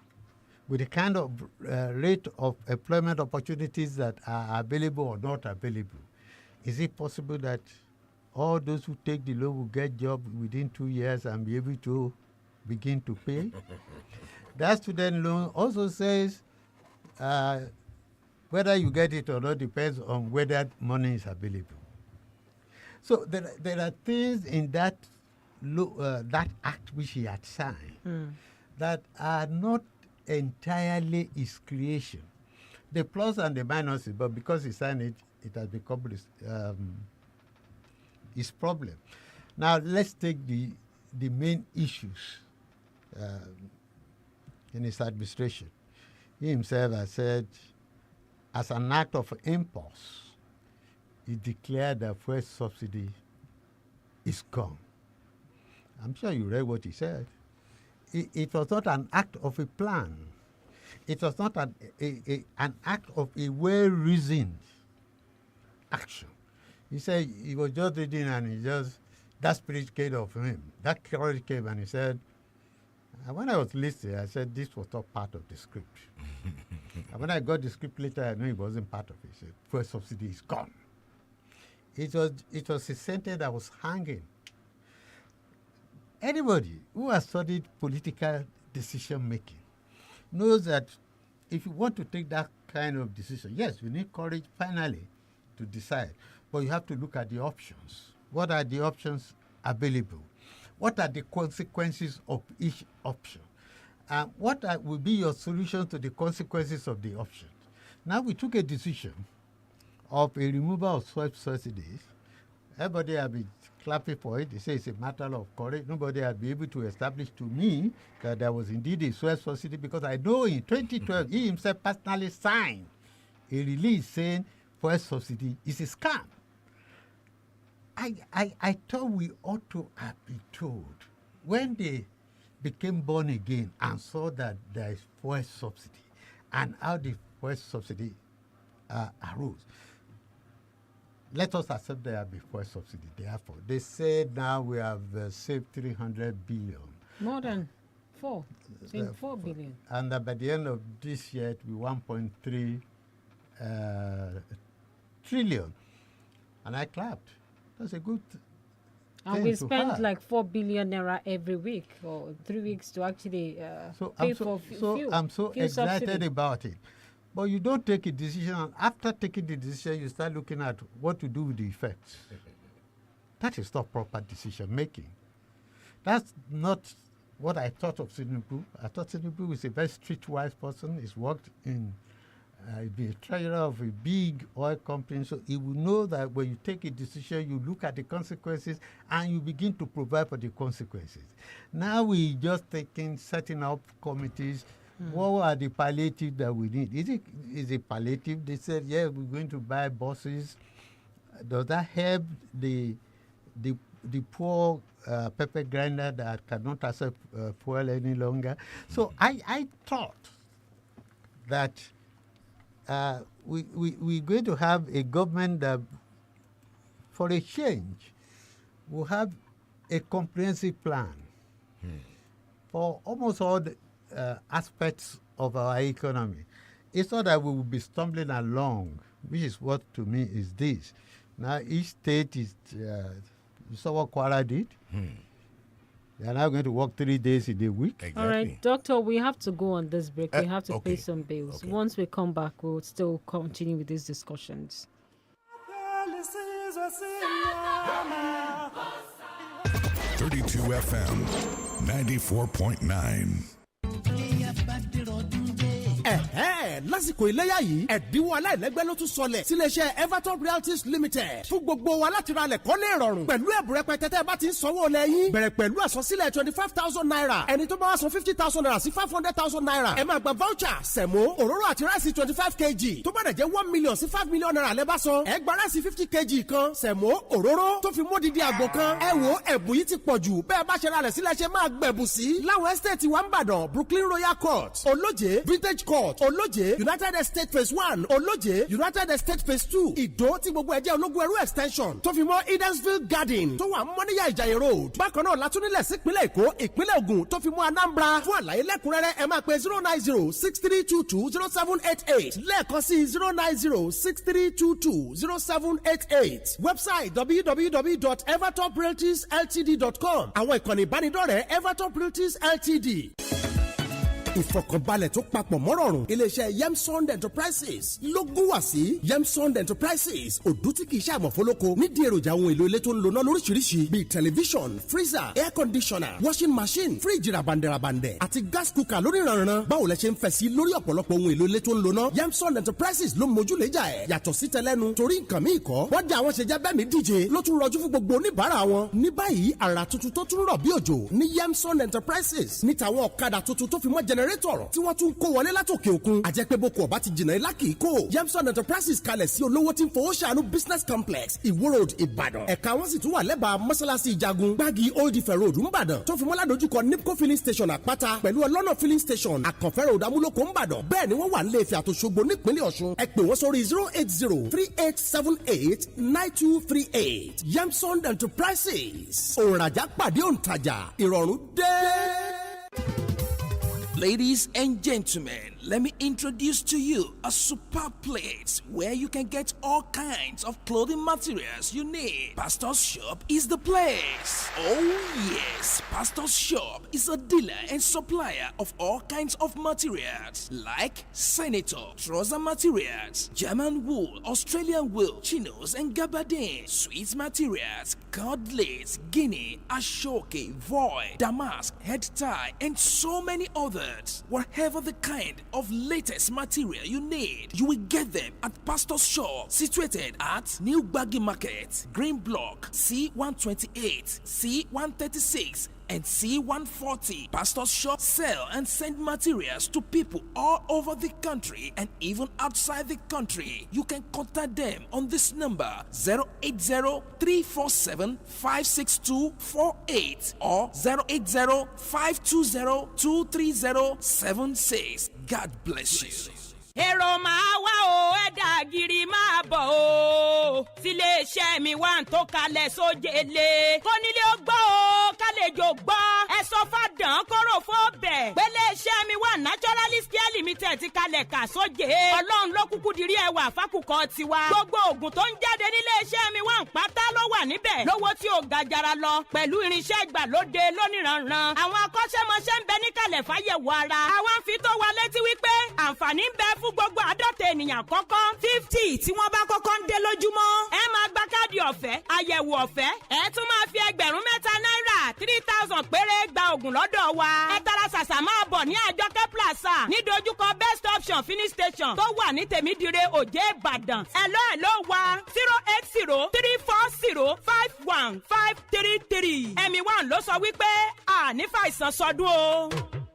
with the kind of rate of employment opportunities that are available or not available, is it possible that all those who take the loan will get jobs within 2 years and be able to begin to pay? That student loan also says whether you get it or not depends on whether money is available. So there are things in that act which he had signed that are not entirely his creation. The plus and the minuses, but because he signed it, it has become his problem. Now let's take the main issues in his administration. He himself has said, as an act of impulse, he declared that fuel subsidy is gone. I'm sure you read what he said. It was not an act of a plan. It was not an act of a well-reasoned action. He said he was just reading and that spirit came of him. That courage came and he said, and when I was listening, I said this was not part of the script. And when I got the script later, I knew it wasn't part of it. He said, fuel subsidy is gone. It was a sentence that was hanging. Anybody who has studied political decision-making knows that if you want to take that kind of decision, yes, you need courage finally to decide, but you have to look at the options. What are the options available? What are the consequences of each option? What will be your solution to the consequences of the options? Now we took a decision of a removal of fuel subsidies. Everybody has been clapping for it. They say it's a matter of courage. Nobody has been able to establish to me that there was indeed a fuel subsidy, because I know in 2012 he himself personally signed a release saying fuel subsidy is a scam. I thought we ought to have been told when they became born again and saw that there is fuel subsidy and how the fuel subsidy arose. Let us accept there have been fuel subsidy. Therefore, they said now we have saved 300 billion. More than 4 billion. And by the end of this year, it will be 1.3 trillion. And I clapped. That's a good and we spend like 4 billion naira every week or 3 weeks to actually pay for fuel. I'm so excited subsidy about it. But you don't take a decision, and after taking the decision, you start looking at what to do with the effects. That is not proper decision making. That's not what I thought of Tinubu. I thought Tinubu is a very streetwise person. He's worked in, he'd be a treasurer of a big oil company, so he will know that when you take a decision, you look at the consequences and you begin to provide for the consequences. Now we just setting up committees. What are the palliative that we need? Is it palliative? They said, yeah, we're going to buy buses. Does that help the poor pepper grinder that cannot accept fuel any longer? So I thought that we're going to have a government that, for a change, will have a comprehensive plan for almost all the aspects of our economy. It's not that we will be stumbling along, which is what to me is this. Now each state is, you saw what Kwara did. They are now going to work 3 days in a week. Exactly. All right, Doctor, we have to go on this break. We have to pay some bills. Okay. Once we come back, we'll still continue with these discussions. 32 FM, 94.9. lásìkò iléyà yìí ẹ̀dínwó aláìlẹ́gbẹ́ ló tún sọlẹ̀ síléeṣẹ́ Everton Realties Limited fún gbogbo wa láti ra lẹ̀ kọ́lé ìrọ̀rùn pẹ̀lú ẹ̀bùn rẹpẹtẹ tẹ́ bá ti ń sanwó lẹ́yìn bẹ̀rẹ̀ pẹ̀lú àsansílẹ̀ 25,000 naira ẹni tó bá wá san 50,000 naira sí 500,000 naira ẹ máa gba voucher sẹ̀mó òróró àti ráìsì 25 kg tó bá dẹ̀ jẹ́ 1 million sí 5 million naira lẹ́bá san ẹ gba ráìsì 50 kg kan sẹ̀mó òróró tó fi módìdí àgbò kan ẹ wo ẹ̀bùn yìí ti pọ̀ jù bẹ́ẹ̀ bá ṣe ra lẹ̀ sílẹ̀ ṣe máa gbẹ̀bùn sí láwọn estate wa ń bàdàn Brooklyn Royal Court Olóje Vintage Court Olóje United Estate Phase 1 Olóje United Estate Phase 2 Ìdó tí gbogbo ẹ̀jẹ̀ ológun ẹrú extension tó fi mọ́ Edensville Garden tó wà Mọ́níyà Ìjàyè Road bákan náà látúnílẹ̀ sípínlẹ̀ Èkó ìpínlẹ̀ Ògùn tó fi mọ́ Anambra fún àlàyé lẹ́kùnrẹ́rẹ́ ẹ máa pe 09063220788 lẹ́ẹ̀kan sí 09063220788 website www.evertoprealtiesltd.com àwọn ìkànnì ìbánidọ́rẹ̀ẹ́ Everton Realties Ltd. ìfọ̀kànbalẹ̀ tó papọ̀ mọ́rọ̀rùn iléeṣẹ́ Yemsond Enterprises ló gún wá sí Yemsond Enterprises òdú tí kìí ṣàmọ̀fólókò nídìí èròjà ohun èlò ilé tó ń lona lóríṣiríṣi bíi tẹlifíṣọ̀n freezer air conditioner washing machine fíríjì rabandẹ̀rabandẹ̀ àti gas cooker lórí ìrànràn báwo lẹ ṣe ń fẹ́ sí lórí ọ̀pọ̀lọpọ̀ ohun èlò ilé tó ń lona Yemsond Enterprises ló mójúlẹ́jà ẹ̀ yàtọ̀ sí tẹlẹ́nu torí nǹkan míì kọ́ wọ́n dé àwọn ṣe jẹ́ bẹ́ẹ̀ mi díje ló tún rọjú fún gbogbo oníbàárà wọn ní báyìí àrà tuntun tó tún rọ̀ bí òjò ní Yemsond Enterprises ní tàwọn ọ̀kadà tuntun tó fi mọ́ jẹnẹrétọ̀ tí wọ́n tún kó wọlé látòkè òkun. àjẹpẹ́ boko ọba ti jìnnà ilá kìí kó. Yemson Enterprises kalẹ̀ sí olówó tí ń fowó ṣàánú business complex Ìwó Road Ìbàdàn. ẹ̀ka wọn sì tún wà lẹ́bàá mọ́sálásí ìjagun gbági Old Ife Road Ńbàdàn tó fi mọ́lá dojúkọ Nipco filling station Àpáta pẹ̀lú ọlọ́nà filling station Àkànfẹ́ Road Amúlòkó Ńbàdàn. bẹ́ẹ̀ ni wọ́n wà nílé Ifẹ̀ àtòṣogbo nípínlẹ̀ Ọ̀ṣun. ẹ pè wọ́n sórí 08038789238. Yemson Enterprises òǹrajà pàdé òǹtajà ìrọ̀rùn dé. Ladies and gentlemen, let me introduce to you a superb place where you can get all kinds of clothing materials you need. Pastor's Shop is the place. Oh yes, Pastor's Shop is a dealer and supplier of all kinds of materials like senator, trouser materials, German wool, Australian wool, chinos and gabardine, sweet materials, cordless, guinea, ashoke, voile, damask, head tie, and so many others. Whatever the kind of latest material you need, you will get them at Pastor's Shop, situated at New Baggy Market, Green Block, C128, C136, and C140. Pastor's Shop sell and send materials to people all over the country and even outside the country. You can contact them on this number 080-347-56248 or 080-520-23076. God bless you. èrò máa wá o ẹ̀dá gírí máa bọ̀ o síléeṣẹ́ mi wà ń tó kalẹ̀ sójèlé kónílé ó gbọ́ o kálejò gbọ́ ẹ sọ fàdán kóró fóbẹ̀ gbéléeṣẹ́ mi wà Naturalist Care Limited ti kalẹ̀ kà sóje ọlọ́run ló kúkú dirí ẹwà fákùkọ tiwa gbogbo oògùn tó ń jáde níléeṣẹ́ mi wà ń pátá ló wà níbẹ̀ lówó tí ò ga jara lọ pẹ̀lú irinṣẹ́ ìgbàlódé lóníranran àwọn akọ́ṣẹ́mọṣẹ́ ń bẹ níkàlẹ̀ fáyẹ̀wò ara àwọn ń fi tó wa létí wípé àǹfààní ń bẹ fún gbogbo àádọ́ta ènìyàn kọ́kọ́ 50 tí wọ́n bá kọ́kọ́ ń dé lójúmọ́ ẹ máa gba káàdì ọ̀fẹ́ àyẹ̀wò ọ̀fẹ́ ẹ tún máa fi ẹgbẹ̀rún mẹ́ta náírà 3000 péré gba oògùn lọ́dọ̀ wa ẹ tara ṣàṣà máa bọ̀ ní Àjọkẹ́ Plaza ní dojúkọ Best Option Finish Station tó wà ní Tèmídire Òjé Ìbàdàn ẹ̀lọ́ wa 08034041533 ẹ̀mí wa ló sọ wípé ànífà ìsàn sọdún o.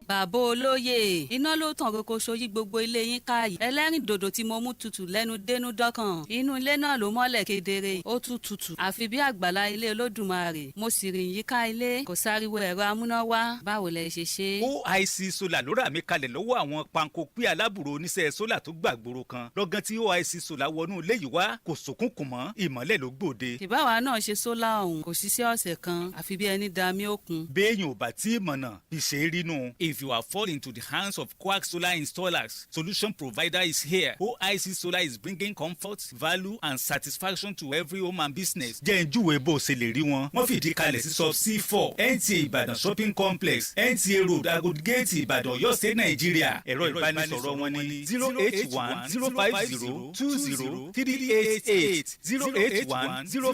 bàbá olóyè iná ló tàn kókó sóyí gbogbo ilé yín káyìí ẹlẹ́rìn dòdò tí mo mú tutù lẹ́nu dénú dọ́kàn inú ilé náà ló mọ́lẹ̀ kedere ó tún tutù àfi bí àgbàlá ilé Olódùmarè mo sì rìn yíká ilé kò sáriwo ẹ̀rọ amúnáwá báwo lẹ ṣe ṣe. OIC Solar ló rà mí kalẹ̀ lọ́wọ́ àwọn pankopí alábùrò oníṣẹ́ sólà tó gbàgbóró kan lọ́gán tí OIC Solar wọnú ilé yìí wá kò sókùnkùn mọ́ ìmọ́lẹ̀ ló gbòde. ìbáwa náà ṣe sólà ọ̀hún kò ṣiṣẹ́ ọ̀sẹ̀ kan àfi bí ẹni dami òkun. béèyàn ò bá tí ì mọ̀nà ìṣe rínú. If you are falling into the hands of quack solar installers, solution provider is here. OIC Solar is bringing comfort, value, and satisfaction to every home and business. Jẹ́ ìjúwe bó ṣe lè rí wọn. Wọ́n fìdí kalẹ̀ sí sub C4 NTA Ìbàdàn shopping complex NTA Road Agodi Gate Ìbàdàn Ọ̀yọ́ State Nàìjíríà. Ẹ̀rọ ìbánisọ̀rọ̀ wọn ní 081-050-20388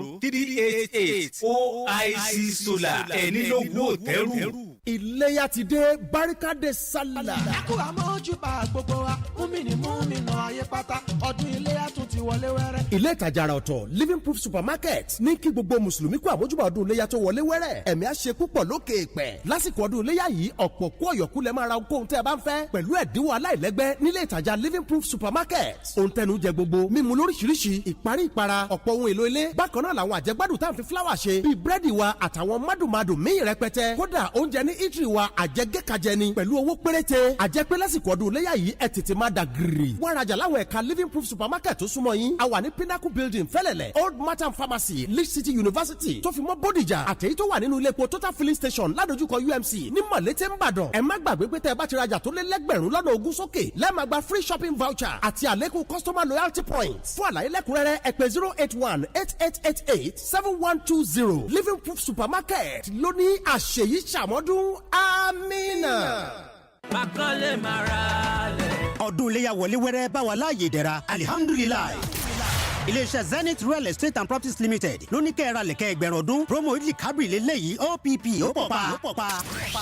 081-050-20388. OIC Solar ẹni ló wó tẹ́rù. Iléyá ti dé Barikade Sallah. ẹkú àmójúbà gbogbo wa múmìnà ayé pátá ọdún iléyá tún ti wọlé wẹ́rẹ́. ilé ìtajà àrà ọ̀tọ̀ Living Proof Supermarket ní kí gbogbo mùsùlùmí kú àmójúbà ọdún iléyá tó wọlé wẹ́rẹ́ ẹ̀mí á ṣe púpọ̀ lókè èpẹ̀ lásìkò ọdún iléyá yìí ọ̀pọ̀ kú ọ̀yọ̀kú lẹ máa ra ohunkóhun tẹ́ ẹ bá ń fẹ́ pẹ̀lú ẹ̀dínwó aláìlẹ́gbẹ́ nílé ìtajà Living Proof Supermarket ohun tẹnu jẹ gbogbo mímu lóríṣiríṣi ìparí ìpara ọ̀pọ̀ ohun èlò ilé bákan náà làwọn àjẹgbádùn tá à ń fi fúláwà ṣe bíi búrẹ́dì wa àtàwọn mádùnmádùn míì rẹpẹtẹ kódà oúnjẹ ní eatery wa àjẹgẹ́kajẹ ni pẹ̀lú owó péréte àjẹpẹ́ lásìkò ọdún iléyá yìí ẹ tètè máa dà gírì wọ́n rajà láwọn ẹ̀ka Living Proof Supermarket tó súnmọ́ yín a wà ní Pinnacle Building Fẹ́lẹ́lẹ̀ Old Matam Pharmacy Leach City University tó fi mọ́ Bódìjà àtẹ̀yí tó wà nínú ilé epo Total Filling Station ládojúkọ UMC ní Mọ̀lété Ńbàdàn ẹ má gbàgbé pé tẹ́ ẹ bá ti rajà tó lé lẹ́gbẹ̀rún lọ́nà ogún sókè lẹ́ẹ̀ma gba free shopping voucher àti àlékún customer loyalty points fún àlàyé lẹ́kùnrẹ́rẹ́ ẹ pè 081-8888-7120 Living Proof Supermarket lóní àṣeyí ṣàmọ́dún amínà. Makole Marale. ọdún iléyá wọlé wẹ́rẹ́ bá wa láàyè dẹ̀ra alihamdulilayi. iléeṣẹ́ Zenith Real Estate and Properties Limited ló ní kẹ́ ẹ ra lẹ̀kẹ́ ẹgbẹ̀rún ọdún promo idli kabri lélẹ́yìí OPP ó pọ̀ pa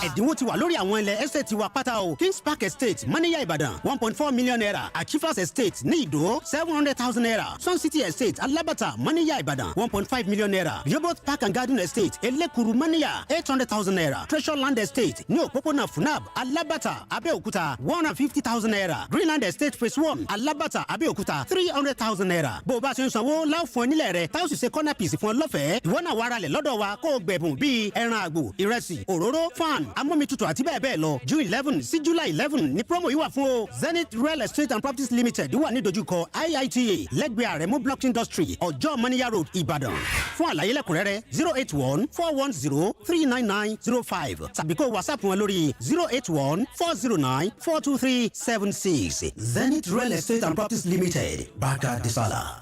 ẹ̀dínwó ti wà lórí àwọn ilẹ̀ estate wa pátá o Kings Park Estate Mọ́níyà Ìbàdàn 1.4 million naira Achievers Estate ní Ìdó 700,000 naira Sun City Estate Alábàtà Mọ́níyà Ìbàdàn 1.5 million naira Rehoboth Park and Garden Estate Elekuru Mọ́níyà 800,000 naira Treasure Land Estate ní òpópónà Funab Alábàtà Abẹ́òkúta 150,000 naira Greenland Estate Phase 1 Alábàtà Abẹ́òkúta 300,000 naira bó o bá ṣe ń sanwó láò fún ẹ nílẹ̀ rẹ táwọn sì ṣe corner piece fún ọ lọ́fẹ̀ẹ́ ìwọ náà wàá ralẹ̀ lọ́dọ̀ wa kó o gbẹ̀bùn bíi ẹran àgbò ìrẹsì òróró fan amómitutù àti bẹ́ẹ̀ bẹ́ẹ̀ lọ June 11 sí July 11 ní promo yìí wà fún o Zenith Real Estate and Properties Limited wà ní dojúkọ IITA lẹ́gbẹ̀ẹ́ Àrẹ̀mú Block Industry ọjọ́ Mọ́níyà Road Ìbàdàn fún àlàyé lẹ́kùnrẹ́rẹ́ 081-410-39905 tàbí kó WhatsApp wọn lórí 081-409-42376 Zenith Real Estate and Properties Limited Baka Disala.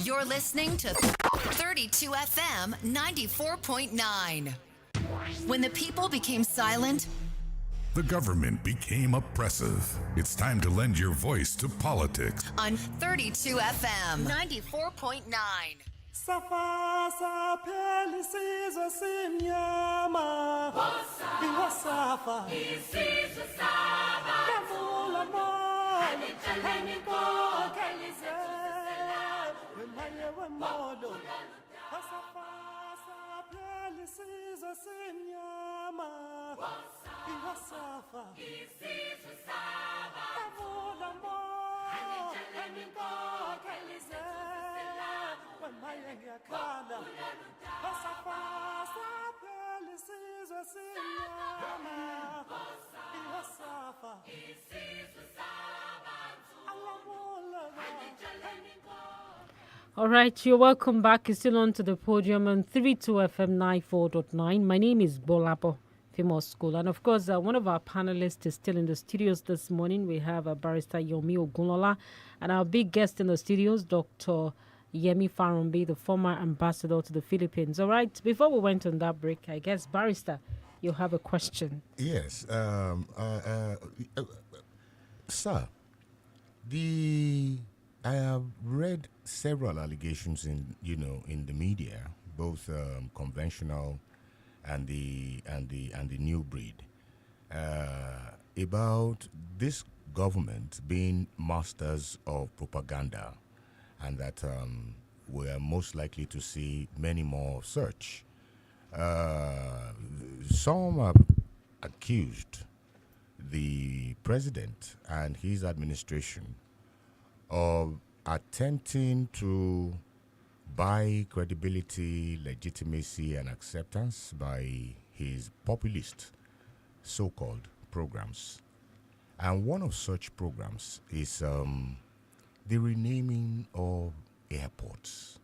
You're listening to 32 FM 94.9. When the people became silent, the government became oppressive. It's time to lend your voice to politics. On 32 FM 94.9. Safasa pelisizo simnyama Iwasafa Isizo saba Kavula mo Haniko kelize Wemaye wemodo Safasa pelisizo simnyama Iwasafa Isizo saba Kavula mo Haniko kelize All right, you're welcome back. You're still on to the podium on 32 FM 94.9. My name is Gbolabo, famous school. And of course, one of our panelists is still in the studios this morning. We have Barrister Yomi Ogunlola and our big guest in the studios, Dr. Yemi Farumbi, the former ambassador to the Philippines. All right, before we went on that break, I guess, Barrister, you have a question. Yes. Sir, I have read several allegations in the media, both conventional and the new breed, about this government being masters of propaganda, and that we are most likely to see many more of such. Some have accused the president and his administration of attempting to buy credibility, legitimacy, and acceptance by his populist so-called programs. And one of such programs is the renaming of airports.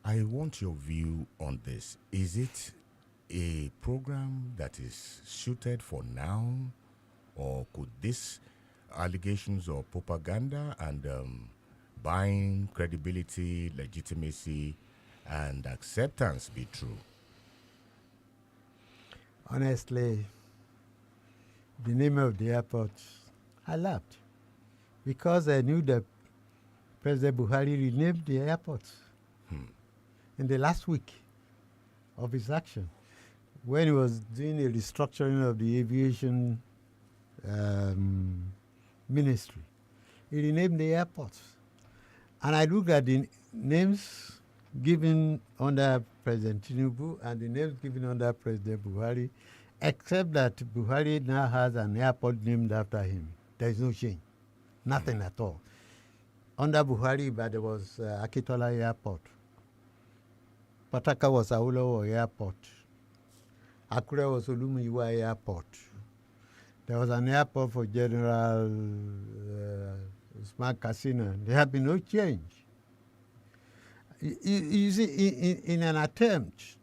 I want your view on this. Is it a program that is suited for now, or could these allegations of propaganda and buying credibility, legitimacy, and acceptance be true? Honestly, the name of the airport, I laughed because I knew that President Buhari renamed the airport in the last week of his action when he was doing a restructuring of the aviation ministry. He renamed the airports. And I looked at the names given under President Tinubu and the names given under President Buhari, except that Buhari now has an airport named after him. There is no change. Nothing at all. Under Buhari, but there was Akitola Airport. Pataka was Awolowo Airport. Akure was Olumuyiwa Airport. There was an airport for General Usman Katsina. There have been no change. You see, in an attempt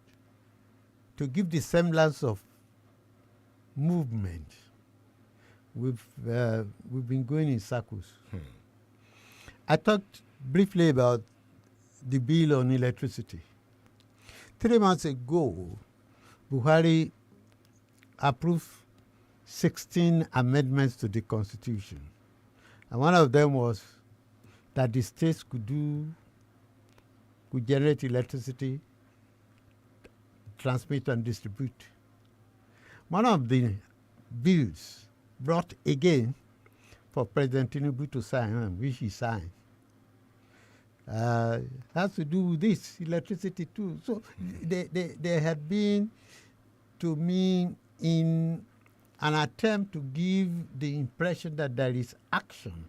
to give the semblance of movement, we've been going in circles. I talked briefly about the bill on electricity. 3 months ago, Buhari approved 16 amendments to the Constitution. And one of them was that the states could generate electricity, transmit and distribute. One of the bills brought again for President Tinubu to sign, which he signed, has to do with this electricity too. So they had been, to me, in an attempt to give the impression that there is action,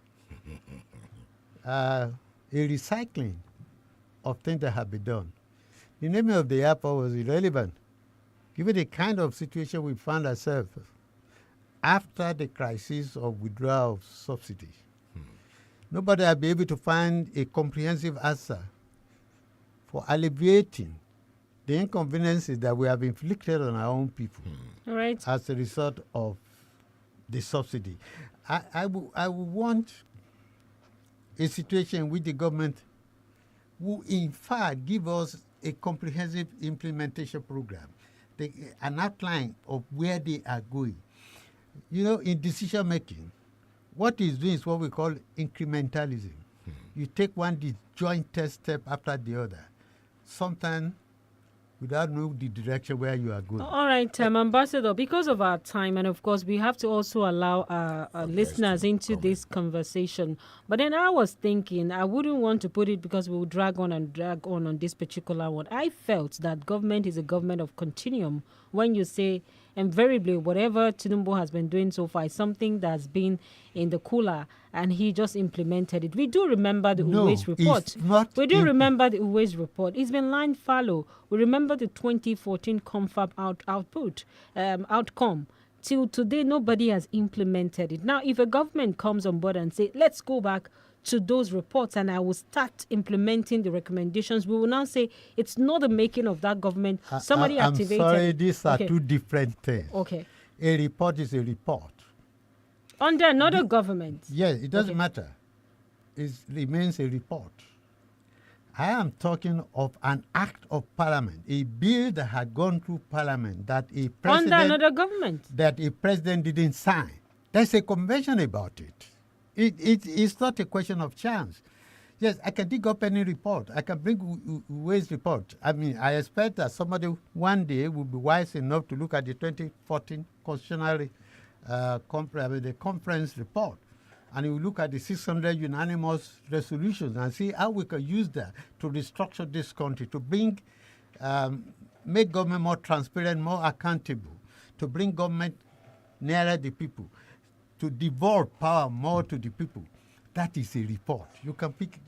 a recycling of things that have been done. The name of the airport was irrelevant, given the kind of situation we found ourselves after the crisis of withdrawal of subsidies. Nobody will be able to find a comprehensive answer for alleviating the inconveniences that we have inflicted on our own people as a result of the subsidy. I would want a situation in which the government will, in fact, give us a comprehensive implementation program, an outline of where they are going. You know, in decision making, what is doing is what we call incrementalism. You take one disjointed step after the other, sometimes without knowing the direction where you are going. All right, Ambassador, because of our time, and of course we have to also allow our listeners into this conversation. But then I was thinking, I wouldn't want to put it because we will drag on this particular one. I felt that government is a government of continuum. When you say invariably whatever Tinubu has been doing so far is something that's been in the cooler and he just implemented it. We do remember the Uwais report. We do remember the Uwais report. It's been line follow. We remember the 2014 confab outcome. Till today, nobody has implemented it. Now, if a government comes on board and say, let's go back to those reports and I will start implementing the recommendations, we will now say it's not the making of that government. Somebody activated. I'm sorry, these are two different things. Okay. A report is a report. Under another government. Yes, it doesn't matter. It remains a report. I am talking of an act of parliament, a bill that had gone through parliament that a president... Under another government. That a president didn't sign. There's a convention about it. It's not a question of chance. Yes, I can dig up any report. I can bring Uwais report. I mean, I expect that somebody one day will be wise enough to look at the 2014 constitutional the conference report, and he will look at the 600 unanimous resolutions and see how we can use that to restructure this country, to bring, make government more transparent, more accountable, to bring government nearer the people, to devolve power more to the people. That is a report. You can pick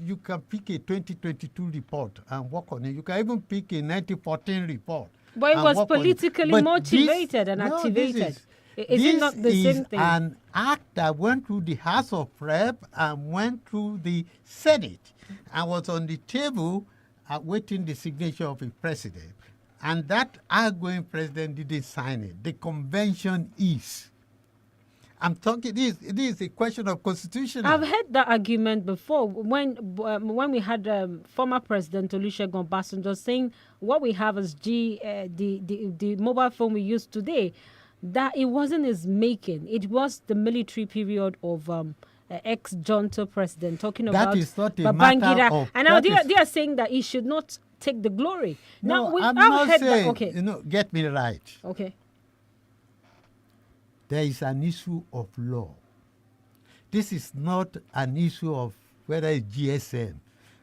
a 2022 report and work on it. You can even pick a 1914 report. But it was politically motivated and activated. Is it not the same thing? This is an act that went through the House of Rep and went through the Senate and was on the table awaiting the signature of a president. And that outgoing president didn't sign it. The convention is. I'm talking. It is a question of constitution. I've heard that argument before when we had former President Olusegun Obasanjo saying what we have as the mobile phone we use today, that it wasn't his making. It was the military period of ex-junta president talking about Babangida, and now they are saying that he should not take the glory. No, now I'm not saying. That, okay, get me right. Okay. There is an issue of law. This is not an issue of whether it's GSM,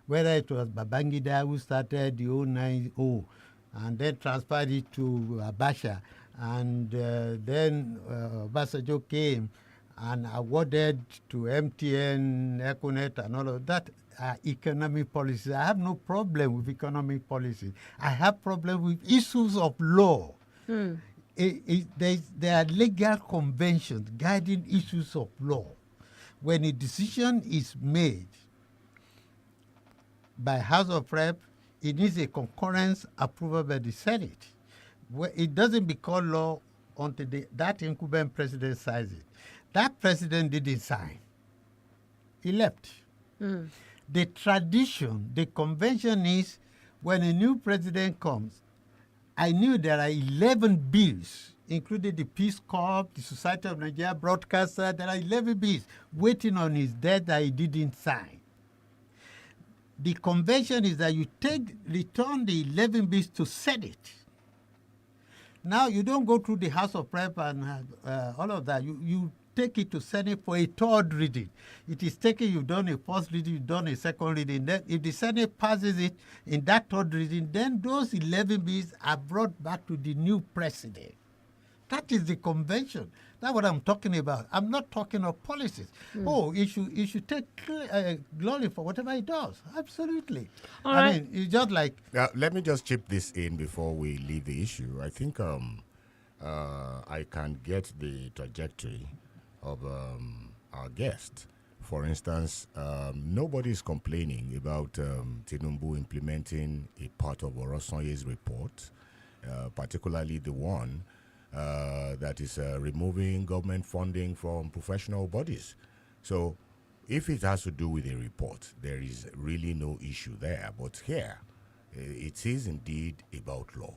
whether it was Babangida who started the 090 and then transferred it to Abacha, and then Obasanjo came and awarded to MTN, Econet, and all of that economic policies. I have no problem with economic policy. I have problem with issues of law. There are legal conventions guiding issues of law. When a decision is made by House of Rep, it needs a concurrence approval by the Senate. It doesn't become law until that incumbent president signs it. That president didn't sign. He left. The tradition, the convention is when a new president comes, I knew there are 11 bills, including the Peace Corps, the Society of Nigeria Broadcaster. There are 11 bills waiting on his death that he didn't sign. The convention is that you return the 11 bills to Senate. Now you don't go through the House of Rep and all of that. You take it to Senate for a third reading. It is taken, you've done a first reading, you've done a second reading. Then if the Senate passes it in that third reading, then those 11 bills are brought back to the new president. That is the convention. That's what I'm talking about. I'm not talking of policies. Oh, it should take glory for whatever it does. Absolutely. I mean, it's just like... let me just chip this in before we leave the issue. I think I can get the trajectory of our guest. For instance, nobody is complaining about Tinubu implementing a part of Orosonye's report, particularly the one that is removing government funding from professional bodies. So if it has to do with a report, there is really no issue there. But here, it is indeed about law.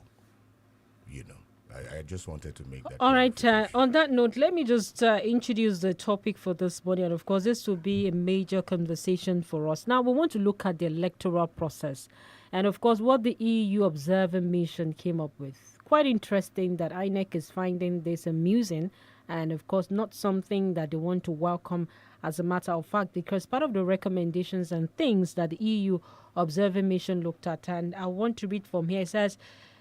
You know, I just wanted to make that. All right. On that note, let me just introduce the topic for this morning. And of course, this will be a major conversation for us. Now, we want to look at the electoral process. And of course, what the EU Observer Mission came up with. Quite interesting that INEC is finding this amusing and, of course, not something that they want to welcome as a matter of fact, because part of the recommendations and things that the EU Observer Mission looked at, and I want to read from here, it says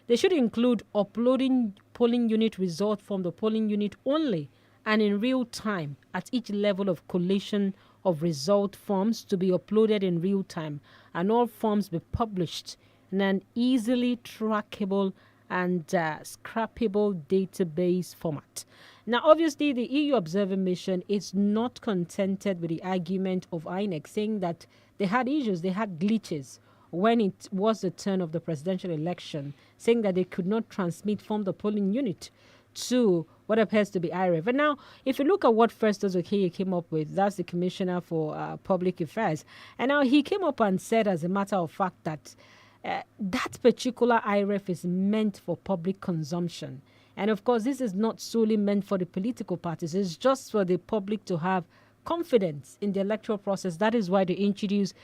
they should include uploading polling unit results from the polling unit only and in real time at each level of collation of result forms to be uploaded in real time, and all forms be published in an easily trackable and scrappable database format. Now, obviously, the EU Observer Mission is not contented with the argument of INEC saying that they had issues, they had glitches when it was the turn of the presidential election, saying that they could not transmit from the polling unit to what appears to be IREF. And now, if you look at what Festus Okoye came up with, that's the Commissioner for Public Affairs, and now he came up and said, as a matter of fact, that that particular IREF is meant for public consumption. And of course, this is not solely meant for the political parties. It's just for the public to have confidence in the electoral process. That is why they introduced,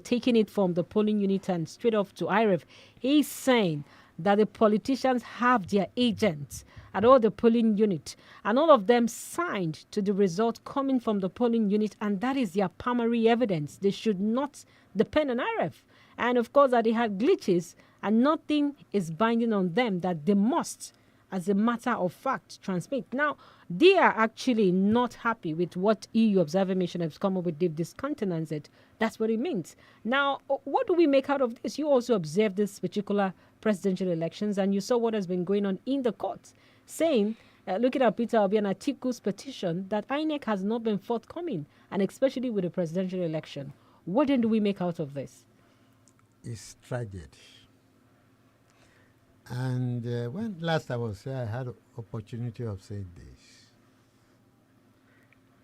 taking it from the polling unit and straight off to IREF. He's saying that the politicians have their agents at all the polling unit, and all of them signed to the result coming from the polling unit, and that is their primary evidence. They should not depend on IREF. And of course, that they had glitches and nothing is binding on them, that they must, as a matter of fact, transmit. Now, they are actually not happy with what EU Observer Mission has come up with. They've discountenanced it. That's what it means. Now, what do we make out of this? You also observed this particular presidential elections, and you saw what has been going on in the courts, saying, looking at Peter Obi and Atiku's petition, that INEC has not been forthcoming, and especially with the presidential election. What then do we make out of this? It's tragedy. And when last I was here, I had an opportunity of saying this.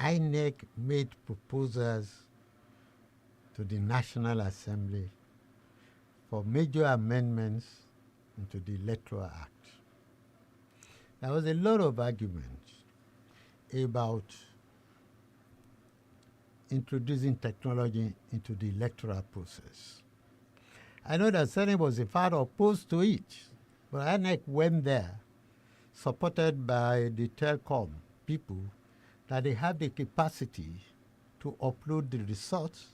INEC made proposals to the National Assembly for major amendments into the Electoral Act. There was a lot of argument about introducing technology into the electoral process. I know that Senate was in fact opposed to it, but INEC went there, supported by the telecom people, that they have the capacity to upload the results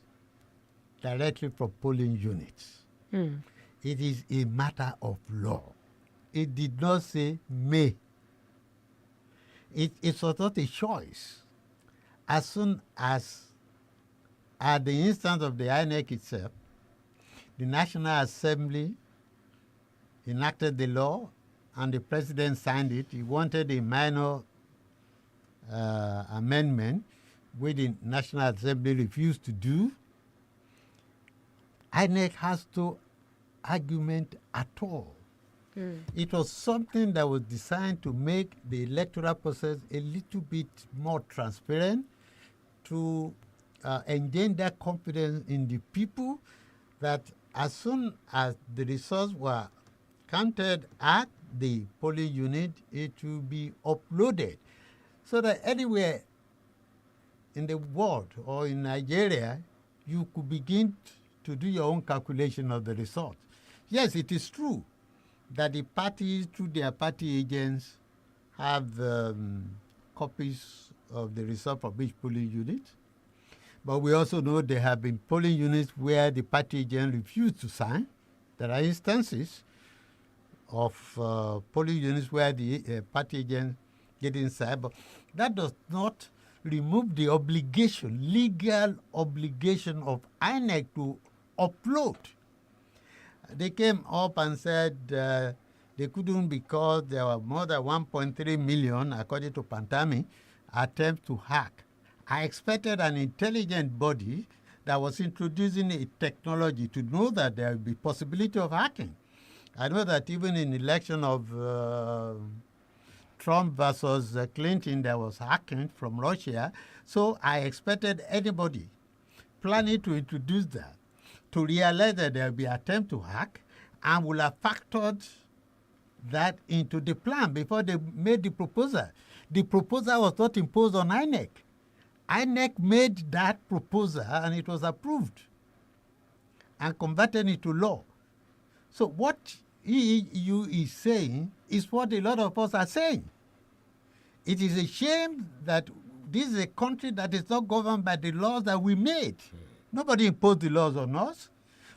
directly from polling units. It is a matter of law. It did not say may. It was not a choice. As soon as, at the instance of the INEC itself, the National Assembly enacted the law and the president signed it. He wanted a minor amendment, which the National Assembly refused to do. INEC has no argument at all. It was something that was designed to make the electoral process a little bit more transparent, to engender confidence in the people that as soon as the results were counted at the polling unit, it will be uploaded so that anywhere in the world or in Nigeria, you could begin to do your own calculation of the result. Yes, it is true that the parties, through their party agents, have copies of the result of each polling unit. But we also know there have been polling units where the party agent refused to sign. There are instances of polling units where the party agent didn't sign, but that does not remove the obligation, legal obligation of INEC to upload. They came up and said they couldn't because there were more than 1.3 million, according to Pantami, attempts to hack. I expected an intelligent body that was introducing a technology to know that there would be possibility of hacking. I know that even in election of Trump versus Clinton, there was hacking from Russia. So I expected anybody planning to introduce that to realize that there will be attempt to hack and will have factored that into the plan before they made the proposal. The proposal was not imposed on INEC. INEC made that proposal and it was approved and converted into law. So what EU is saying is what a lot of us are saying. It is a shame that this is a country that is not governed by the laws that we made. Nobody imposed the laws on us.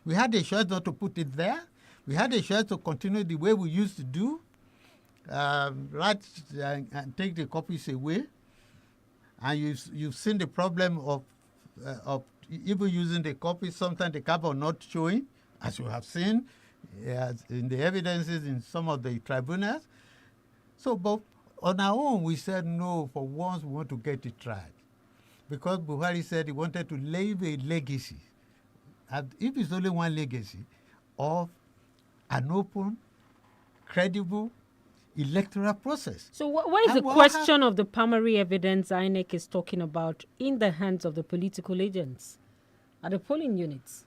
We had a choice not to put it there. We had a choice to continue the way we used to do, write and take the copies away. And you've seen the problem of even using the copies, sometimes the carbon not showing, as you have seen in the evidences in some of the tribunals. So, but on our own, we said no, for once we want to get it right. Because Buhari said he wanted to leave a legacy, if it's only one legacy, of an open, credible electoral process. So what is the question of the primary evidence INEC is talking about in the hands of the political agents at the polling units?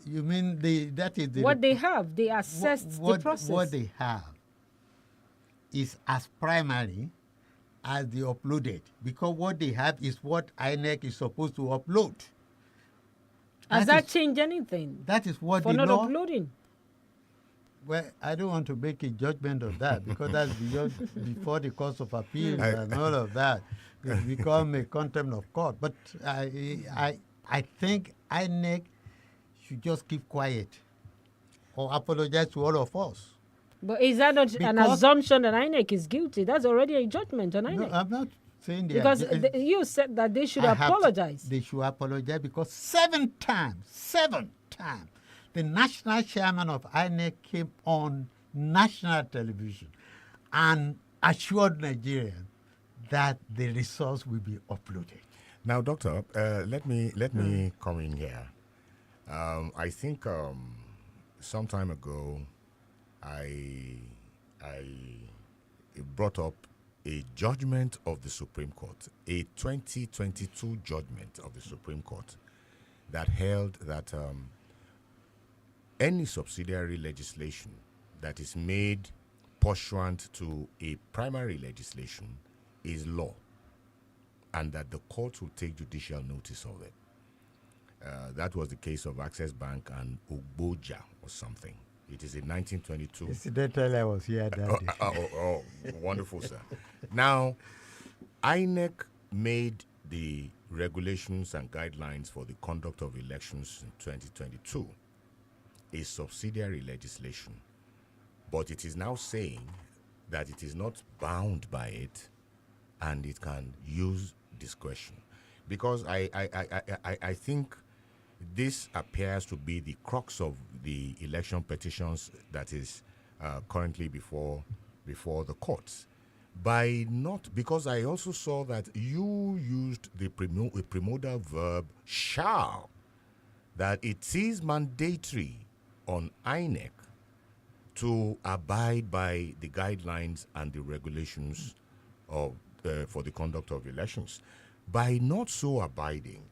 You mean that is what they have? They assessed the process. What they have is as primary as the uploaded, because what they have is what INEC is supposed to upload. Has that changed anything? That is what for not uploading. Well, I don't want to make a judgment of that because that's before the course of appeal and all of that. It's become a contempt of court. But I think INEC should just keep quiet or apologize to all of us. But is that not an assumption that INEC is guilty? That's already a judgment on INEC. No, I'm not saying that. Because you said that they should apologize. They should apologize because 7 times, the national chairman of INEC came on national television and assured Nigerians that the results will be uploaded. Now, Doctor, let me come in here. I think some time ago, I brought up a judgment of the Supreme Court, a 2022 judgment of the Supreme Court that held that any subsidiary legislation that is made pursuant to a primary legislation is law, and that the court will take judicial notice of it. That was the case of Access Bank and Ogboja or something. It is in 1922. Incidentally, I was here that day. Wonderful, sir. Now, INEC made the regulations and guidelines for the conduct of elections in 2022 a subsidiary legislation, but it is now saying that it is not bound by it and it can use discretion. Because I think this appears to be the crux of the election petitions that is currently before the courts. Because I also saw that you used the primordial verb shall, that it is mandatory on INEC to abide by the guidelines and the regulations of for the conduct of elections. By not so abiding,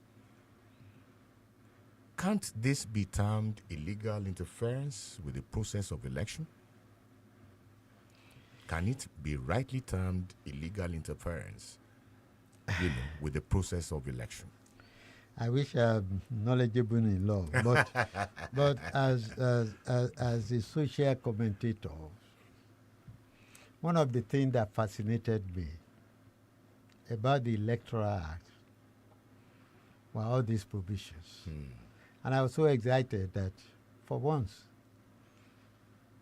can't this be termed illegal interference with the process of election? Can it be rightly termed illegal interference, with the process of election? I wish I'm knowledgeable in law, but as a social commentator, one of the things that fascinated me about the Electoral Act were all these provisions. And I was so excited that for once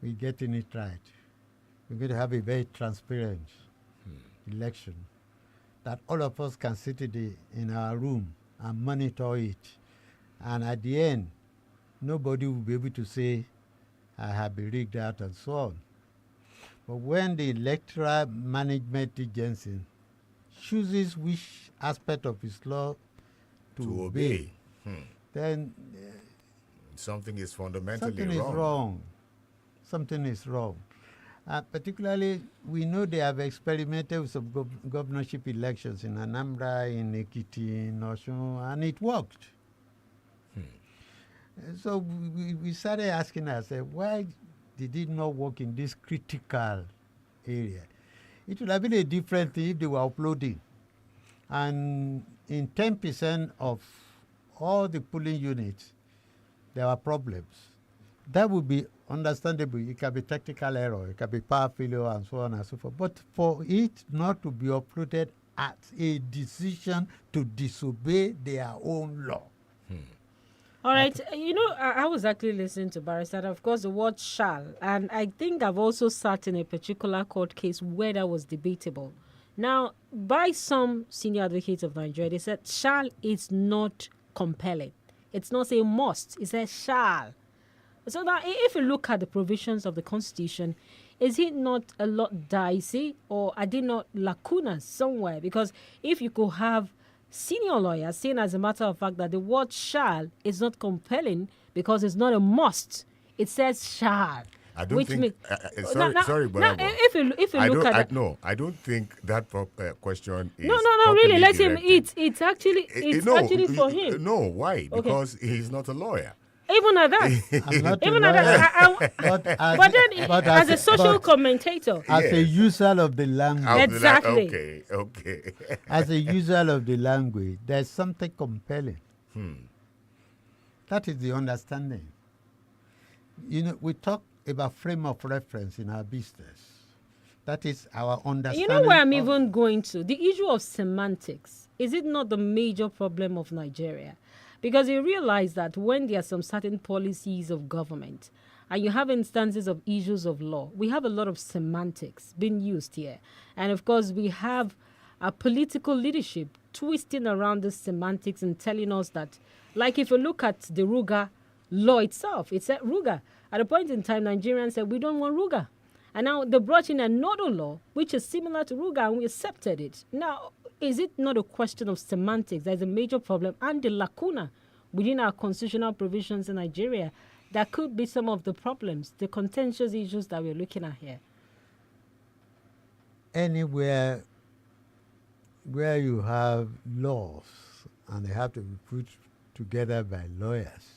we're getting it right. We're going to have a very transparent election that all of us can sit in our room and monitor it. And at the end, nobody will be able to say, I have been rigged out and so on. But when the Electoral Management Agency chooses which aspect of its law to obey, then something is fundamentally wrong. Something is wrong. Particularly, we know they have experimented with some governorship elections in Anambra, in Ekiti, in Osun, and it worked. So we started asking ourselves, why did it not work in this critical area? It would have been a different thing if they were uploading. And in 10% of all the polling units, there were problems. That would be understandable. It can be technical error, it can be power failure, and so on and so forth. But for it not to be uploaded as a decision to disobey their own law. All right. I was actually listening to Barrister. Of course, the word shall. And I think I've also sat in a particular court case where that was debatable. Now, by some senior advocates of Nigeria, they said shall is not compelling. It's not a must. It says shall. So now, if you look at the provisions of the Constitution, is it not a lot dicey, or are there not lacunas somewhere? Because if you could have senior lawyers saying, as a matter of fact, that the word shall is not compelling because it's not a must, it says shall. I don't think. Sorry, but if you look at that, no, I don't think that question is. No, really. Let him. It's actually for him. No, why? Because he's not a lawyer. Even at that, but then as a social commentator, as a user of the language, exactly. Okay. As a user of the language, there's something compelling. That is the understanding. We talk about frame of reference in our business. That is our understanding. You know where I'm even going to? The issue of semantics. Is it not the major problem of Nigeria? Because you realize that when there are some certain policies of government and you have instances of issues of law, we have a lot of semantics being used here. And of course, we have a political leadership twisting around the semantics and telling us that, like if you look at the Ruga law itself, it said Ruga. At a point in time, Nigerians said, we don't want Ruga. And now they brought in another law, which is similar to Ruga, and we accepted it. Now, is it not a question of semantics? There's a major problem and the lacuna within our constitutional provisions in Nigeria that could be some of the problems, the contentious issues that we're looking at here. Anywhere where you have laws and they have to be put together by lawyers,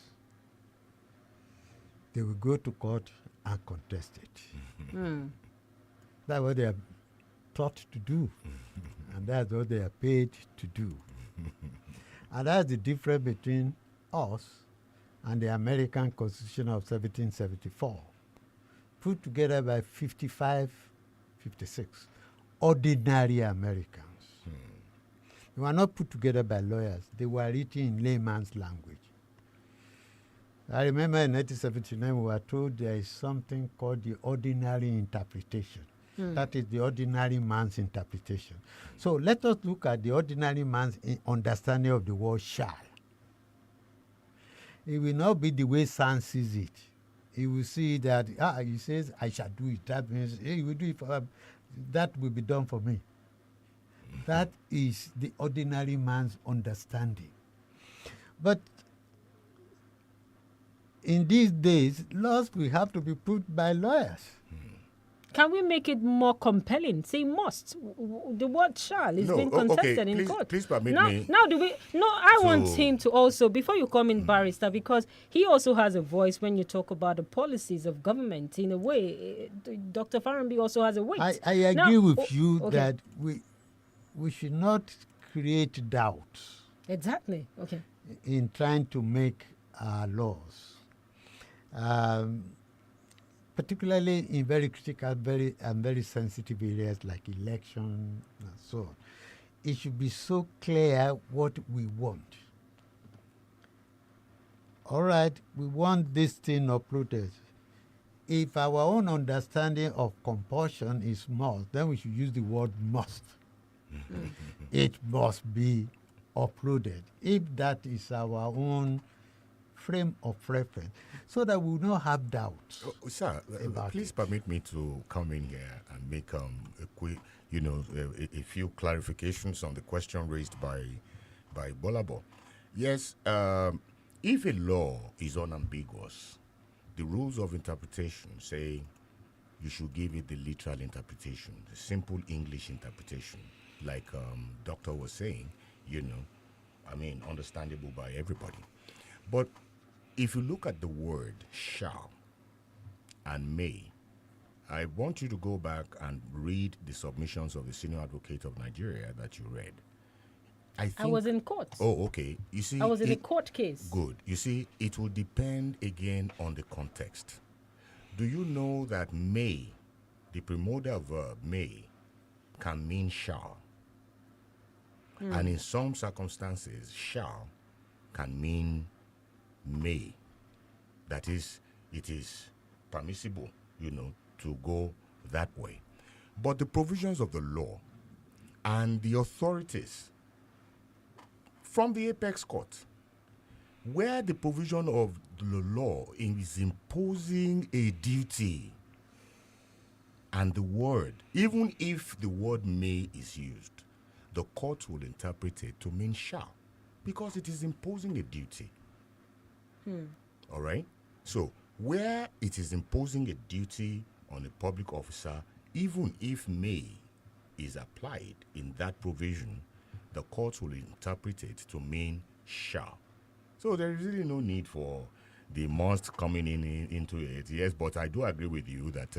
they will go to court and contest it. That's what they are taught to do. And that's what they are paid to do. And that's the difference between us and the American Constitution of 1774, put together by 55, 56, ordinary Americans. They were not put together by lawyers. They were written in layman's language. I remember in 1979 we were told there is something called the ordinary interpretation. That is the ordinary man's interpretation. So let us look at the ordinary man's understanding of the word shall. It will not be the way San sees it. He will see that, he says, I shall do it. That means he will do it for that will be done for me. That is the ordinary man's understanding. But in these days, laws will have to be put by lawyers. Can we make it more compelling? Say must. The word shall is being contested in court. Please permit me. Now, I want him to also, before you come in, Barrister, because he also has a voice when you talk about the policies of government. In a way, Dr. Farambi also has a weight. I agree with you that we should not create doubts. Exactly. Okay. in trying to make our laws. Particularly in very critical, very sensitive areas like election and so on. It should be so clear what we want. All right, we want this thing uprooted. If our own understanding of compulsion is must, then we should use the word must. It must be uprooted. If that is our own frame of reference, so that we will not have doubts. Sir, please permit me to come in here and make a quick, a few clarifications on the question raised by Gbolabo. Yes, if a law is unambiguous, the rules of interpretation say you should give it the literal interpretation, the simple English interpretation, like Doctor was saying, understandable by everybody. But if you look at the word shall and may, I want you to go back and read the submissions of the Senior Advocate of Nigeria that you read. I was in court. Oh, okay. You see, I was in a court case. Good. You see, it will depend again on the context. Do you know that may, the primordial verb may, can mean shall? And in some circumstances, shall can mean may. That is, it is permissible, to go that way. But the provisions of the law and the authorities from the apex court, where the provision of the law is imposing a duty, and the word, even if the word may is used, the court will interpret it to mean shall, because it is imposing a duty. All right? So, where it is imposing a duty on a public officer, even if may is applied in that provision, the court will interpret it to mean shall. So, there is really no need for the must coming into it. Yes, but I do agree with you that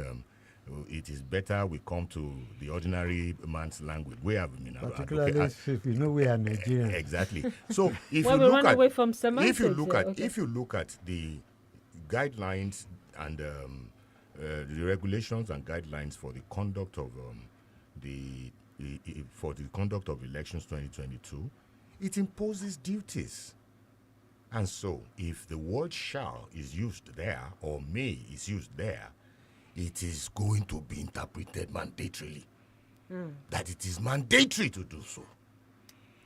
it is better we come to the ordinary man's language. We have particularly if we are Nigerian. Exactly. So if well, you look at away from semantics, if you look at the guidelines and the regulations and guidelines for the conduct of conduct of elections 2022, it imposes duties. And so if the word shall is used there or may is used there, it is going to be interpreted mandatorily. That it is mandatory to do so.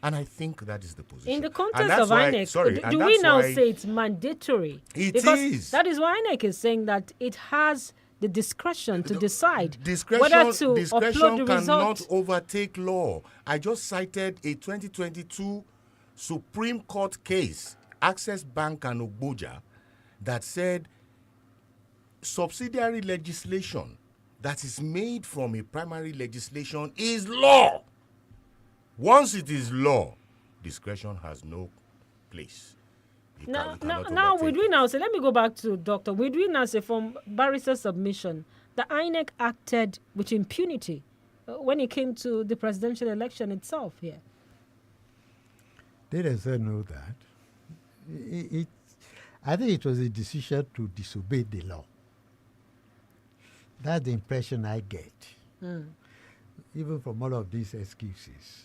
And I think that is the position. In the context of INEC, do we now say it's mandatory? Because that is why INEC is saying that it has the discretion to decide whether to upload the cannot result. Overtake law. I just cited a 2022 Supreme Court case, Access Bank and Ogboja, that said subsidiary legislation that is made from a primary legislation is law. Once it is law, discretion has no place. Now, would we now say, let me go back to Doctor, would we now say from barrister's submission, the INEC acted with impunity when it came to the presidential election itself here? They didn't know that. I think it was a decision to disobey the law. That's the impression I get, even from all of these excuses.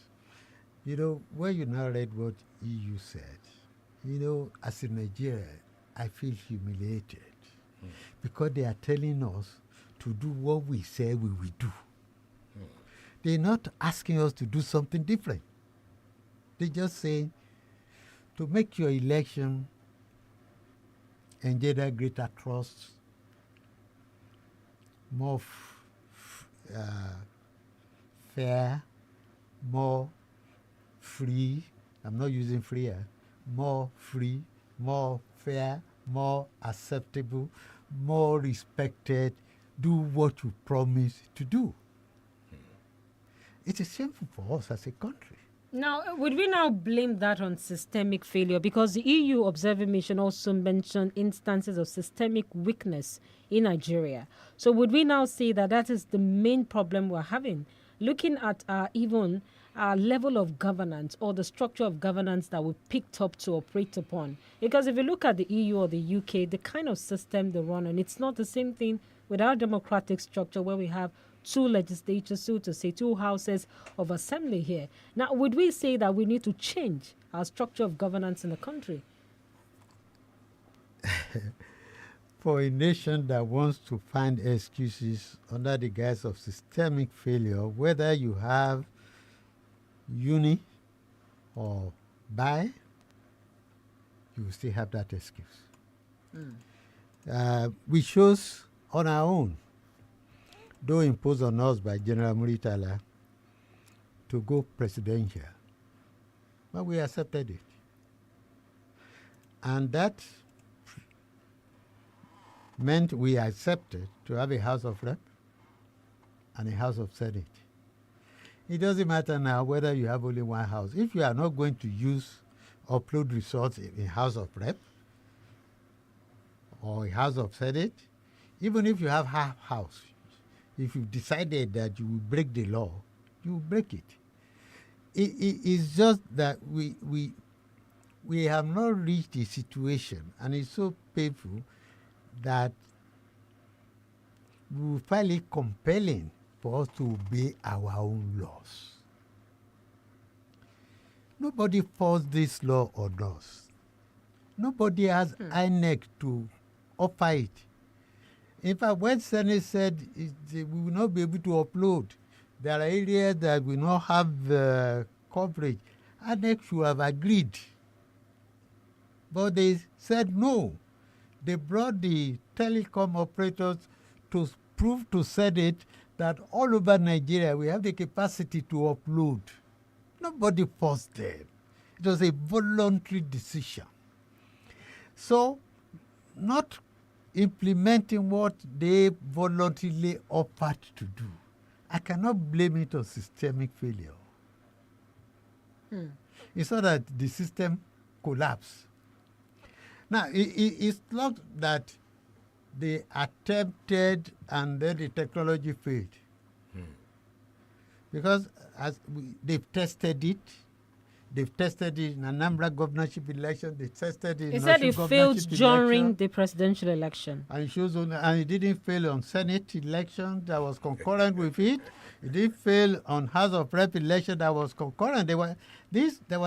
When you now read what EU said, as a Nigerian, I feel humiliated because they are telling us to do what we say we will do. They're not asking us to do something different. They just say, to make your election engender greater trust, more fair, more free. I'm not using freer. More free, more fair, more acceptable, more respected. Do what you promise to do. It is shameful for us as a country. Now, would we now blame that on systemic failure? Because the EU Observing Mission also mentioned instances of systemic weakness in Nigeria. So would we now say that that is the main problem we're having? Looking at even level of governance or the structure of governance that we picked up to operate upon. Because if you look at the EU or the UK, the kind of system they run on, it's not the same thing with our democratic structure where we have two legislatures, so to say, two houses of assembly here. Now, would we say that we need to change our structure of governance in the country? For a nation that wants to find excuses under the guise of systemic failure, whether you have uni or bi, you will still have that excuse. We chose on our own, though imposed on us by General Muritala, to go presidential. But we accepted it. And that meant we accepted to have a House of Rep and a House of Senate. It doesn't matter now whether you have only one house. If you are not going to upload results in House of Rep or a House of Senate, even if you have half house, if you decided that you will break the law, you will break it. It's just that we have not reached a situation, and it's so painful that we will find it compelling for us to obey our own laws. Nobody forced this law on us. Nobody has INEC to offer it. In fact, when Senate said we will not be able to upload, there are areas that will not have coverage, INEC should have agreed. But they said no. They brought the telecom operators to prove to Senate that all over Nigeria we have the capacity to upload. Nobody forced them. It was a voluntary decision. So, not implementing what they voluntarily offered to do, I cannot blame it on systemic failure. It's not that the system collapsed. Now, it's not that they attempted and then the technology failed. Because they've tested it. They've tested it in Anambra governorship election. They tested it in He said it failed during the presidential election. And it didn't fail on Senate election that was concurrent with it. It didn't fail on House of Rep election that was concurrent. There were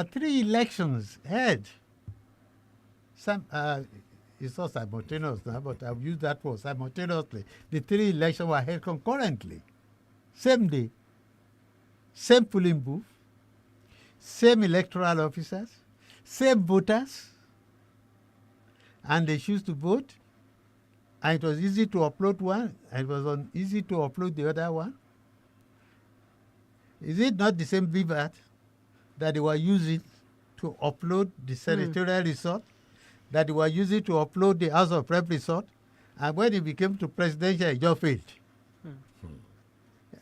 3 elections held. It's not simultaneous now, but I've used that word simultaneously. The 3 elections were held concurrently. Same day. Same polling booth. Same electoral officers. Same voters. And they choose to vote. And it was easy to upload one. And it was easy to upload the other one. Is it not the same VVAT that they were using to upload the senatorial result? That they were using to upload the House of Rep result, and when it became to presidential, it just failed.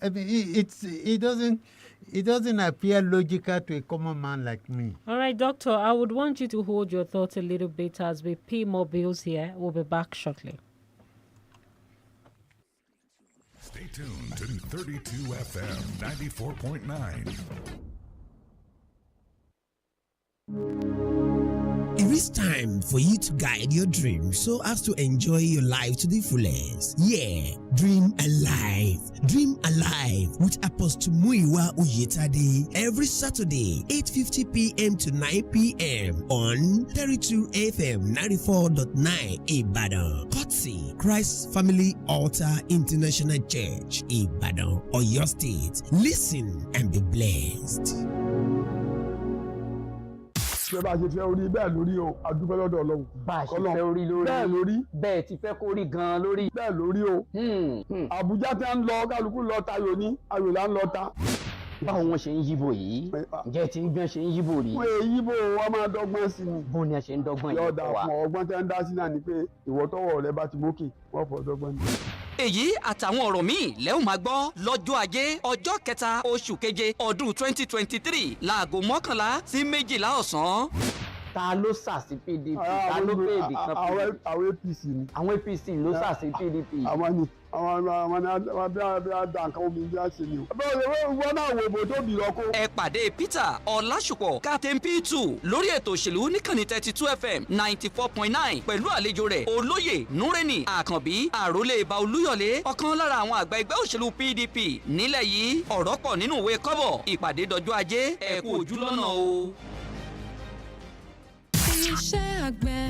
I mean, it doesn't appear logical to a common man like me. All right, Doctor, I would want you to hold your thoughts a little bit as we pay more bills here. We'll be back shortly. Stay tuned to 32 FM 94.9. It is time for you to guide your dreams so as to enjoy your life to the fullest. Yeah, dream alive. Dream alive with Apostle Muiwa Uyetade every Saturday, 8:50 p.m. to 9 p.m. on 32 FM 94.9 Ibadan. Courtesy Christ Family Altar International Church, Ibadan, Oyo State. Listen and be blessed. Ṣé bá ṣe fẹ́ orí bẹ́ẹ̀ lórí o, a dúpẹ́ lọ́dọ̀ Ọlọ́run. Bá a ṣe fẹ́ orí lórí. Bẹ́ẹ̀ lórí. Bẹ́ẹ̀ ti fẹ́ kó rí gan-an lórí. Bẹ́ẹ̀ lórí o. Àbújá tí a ń lọ kálukú lọ tayò ní ayò là ń lọ ta. Báwo wọ́n ṣe ń yíbò yìí? Ǹjẹ́ tí ń gbọ́n ṣe ń yíbò rí? Wọ́n èyí bò wọ́n máa dọ́gbọ́n sí ni. Bó ni a ṣe ń dọ́gbọ́n yìí Yọ̀ọ̀dà fún ọgbọ́n tí wọ́n ń dá sí náà ni pé ìwọ tọwọ́ rẹ bá ti mókè wọ́n fọ́ dọ́gbọ́n ni. Èyí àtàwọn ọ̀rọ̀ míì lẹ́hùn máa gbọ́ lọ́jọ́ ajé ọjọ́ kẹta oṣù keje ọdún 2023 láago 11 sí 12 ọ̀sán. ta ló sà sí PDP ta ló pé èdè kan PDP. àwọn APC ni. àwọn APC ló sà sí PDP. àwọn ni bí a da nǹkan omi bí a ṣe ni o. bẹ́ẹ̀ wọ́n náà wo bò tóbi lọ kó. ẹ pàdé Peter Ọlásùpọ̀ Captain P2 lórí ètò òṣèlú níkànnì 32 FM 94.9 pẹ̀lú àlejò rẹ̀ olóyè Núrẹ́nì Àkànbí àrólé Ìbà Olúyọ̀lé ọ̀kan lára àwọn àgbà ẹgbẹ́ òṣèlú PDP nílẹ̀ yìí ọ̀rọ̀ pọ̀ nínú ìwé kọ́bọ̀ ìpàdé dọjọ́ ajé ẹ kú ojú lọ́nà o. Iṣẹ́ àgbẹ̀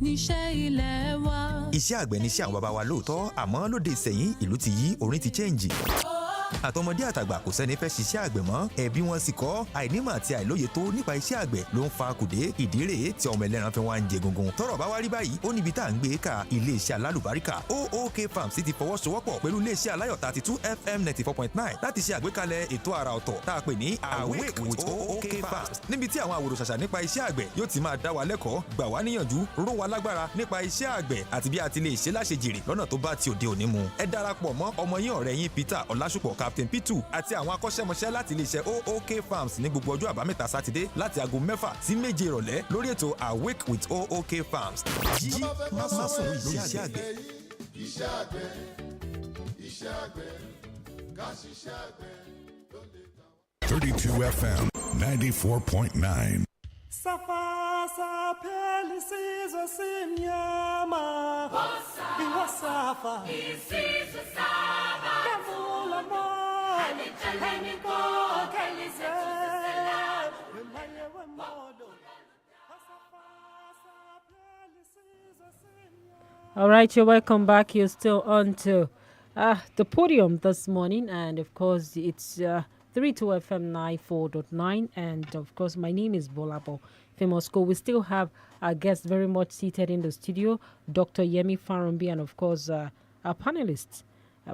níṣẹ́ ilé wa. Iṣẹ́ àgbẹ̀ níṣẹ́ àwọn baba wa lóòótọ́ àmọ́ lóde ìsẹ̀yìn ìlú ti yí orin ti chẹ́ǹjì. àtọmọdé àtàgbà kò sẹ́ni fẹ́ ṣiṣẹ́ àgbẹ̀ mọ́ ẹbí wọn sì kọ́ àìnímọ̀ àti àìlóye tó nípa iṣẹ́ àgbẹ̀ ló ń fa kùdé ìdí rèé tí ọmọ ẹlẹ́ran fi wá ń jẹ gungun tọ́rọ̀ bá wá rí báyìí ó níbi tá à ń gbé ka iléeṣẹ́ alálùbáríkà OOK Farms ti fọwọ́sowọ́pọ̀ pẹ̀lú iléeṣẹ́ aláyọ̀ 32 FM 94.9 láti ṣe àgbékalẹ̀ ètò àrà ọ̀tọ̀ tá a pè ní Awake with OOK Farms níbi tí àwọn àwòrán ṣàṣà nípa iṣẹ́ àgbẹ̀ yóò ti máa dá wa lẹ́kọ̀ọ́ gbà wá níyànjú ró wa lágbára nípa iṣẹ́ àgbẹ̀ àti bí a ti lè ṣe láṣejèrè lọ́nà tó bá ti òde òní mu ẹ darapọ̀ mọ́ ọmọ yín ọ̀rẹ́ yín Peter Ọlásùpọ̀ Captain P2 àti àwọn akọ́ṣẹ́mọṣẹ́ láti iléeṣẹ́ OOK Farms ní gbogbo ọjọ́ àbámẹ́ta sátidé láti aago 6 sí 7 ìrọ̀lẹ́ lórí ètò Awake with OOK Farms. jí má sùn lórí iṣẹ́ àgbẹ̀. iṣẹ́ àgbẹ̀ iṣẹ́ àgbẹ̀ ká ṣiṣẹ́ àgbẹ̀ ló lè ta wá. 32 FM 94.9. Safasa pelisizo simnyama Iwasafa Isizo saba Kavula mo Alitaleniko Kelize Wemaye wemodo All right, you're welcome back. You're still on to the podium this morning, and of course, it's 32 FM 94.9, and of course, my name is Gbolabo Famous School. We still have our guests very much seated in the studio, Dr. Yemi Farumbi, and of course, our panelists,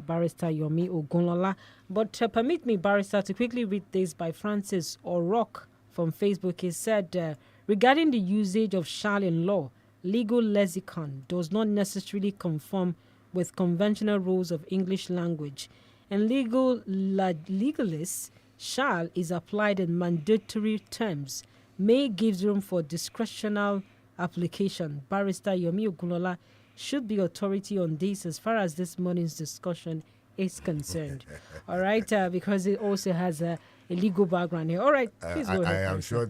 Barrister Yomi Ogunlola. But permit me, Barrister, to quickly read this by Francis Orok from Facebook. He said, regarding the usage of shall in law, legal lexicon does not necessarily conform with conventional rules of English language, and legalists shall is applied in mandatory terms. May gives room for discretional application. Barrister Yomi Ogunlola should be authority on this as far as this morning's discussion is concerned. All right, because it also has a legal background here. All right, please go ahead. I'm sure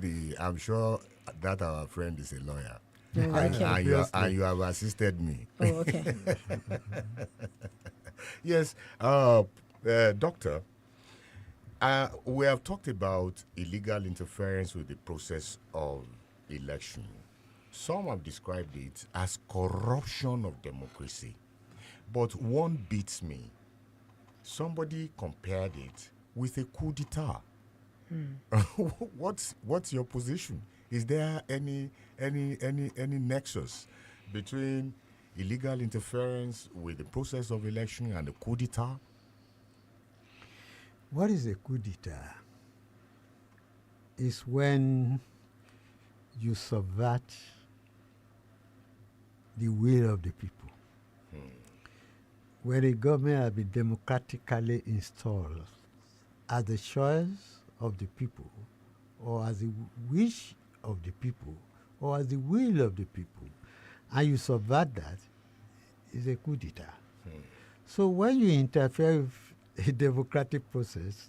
that our friend is a lawyer. Oh, okay. And you have assisted me. Oh, okay. Yes, Doctor, we have talked about illegal interference with the process of election. Some have described it as corruption of democracy. But one beats me. Somebody compared it with a coup d'etat. What's your position? Is there any nexus between illegal interference with the process of election and the coup d'etat? What is a coup d'etat? It's when you subvert the will of the people. When a government has been democratically installed as the choice of the people, or as the wish of the people, or as the will of the people, and you subvert that, is a coup d'etat. So when you interfere with a democratic process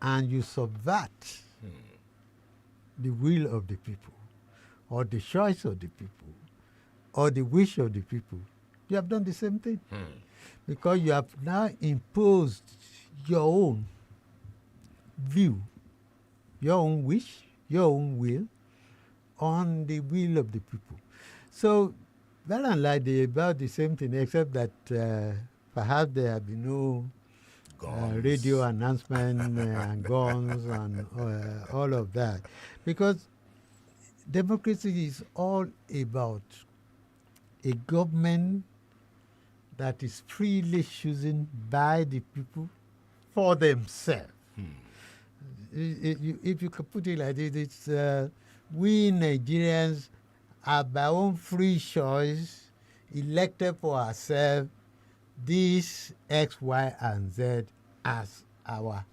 and you subvert the will of the people, or the choice of the people, or the wish of the people, you have done the same thing. Because you have now imposed your own view, your own wish, your own will on the will of the people. So, well and like about the same thing, except that perhaps there have been no radio announcement and guns and all of that. Because democracy is all about a government that is freely chosen by the people for themselves. If you could put it like this, it's we Nigerians are by own free choice elected for ourselves this X, Y, and Z as our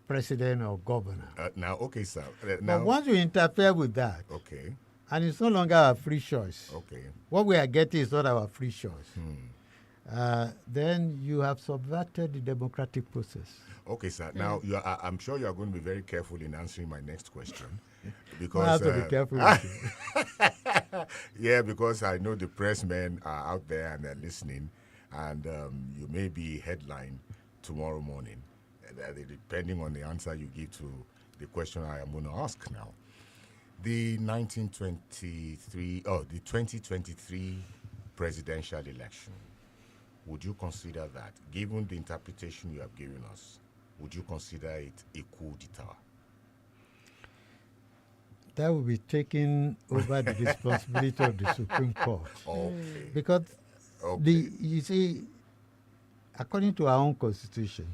president or governor. Now, okay, sir. But once you interfere with that, okay, And it's no longer our free choice. Okay. What we are getting is not our free choice. Then you have subverted the democratic process. Okay, sir. Now, I'm sure you are going to be very careful in answering my next question. Because I have to be careful with you. Yeah, because I know the pressmen are out there and they're listening, and you may be headline tomorrow morning, depending on the answer you give to the question I am going to ask now. The 2023 presidential election, would you consider that, given the interpretation you have given us, would you consider it a coup d'etat? That will be taking over the responsibility of the Supreme Court. Okay. Because you see, according to our own constitution,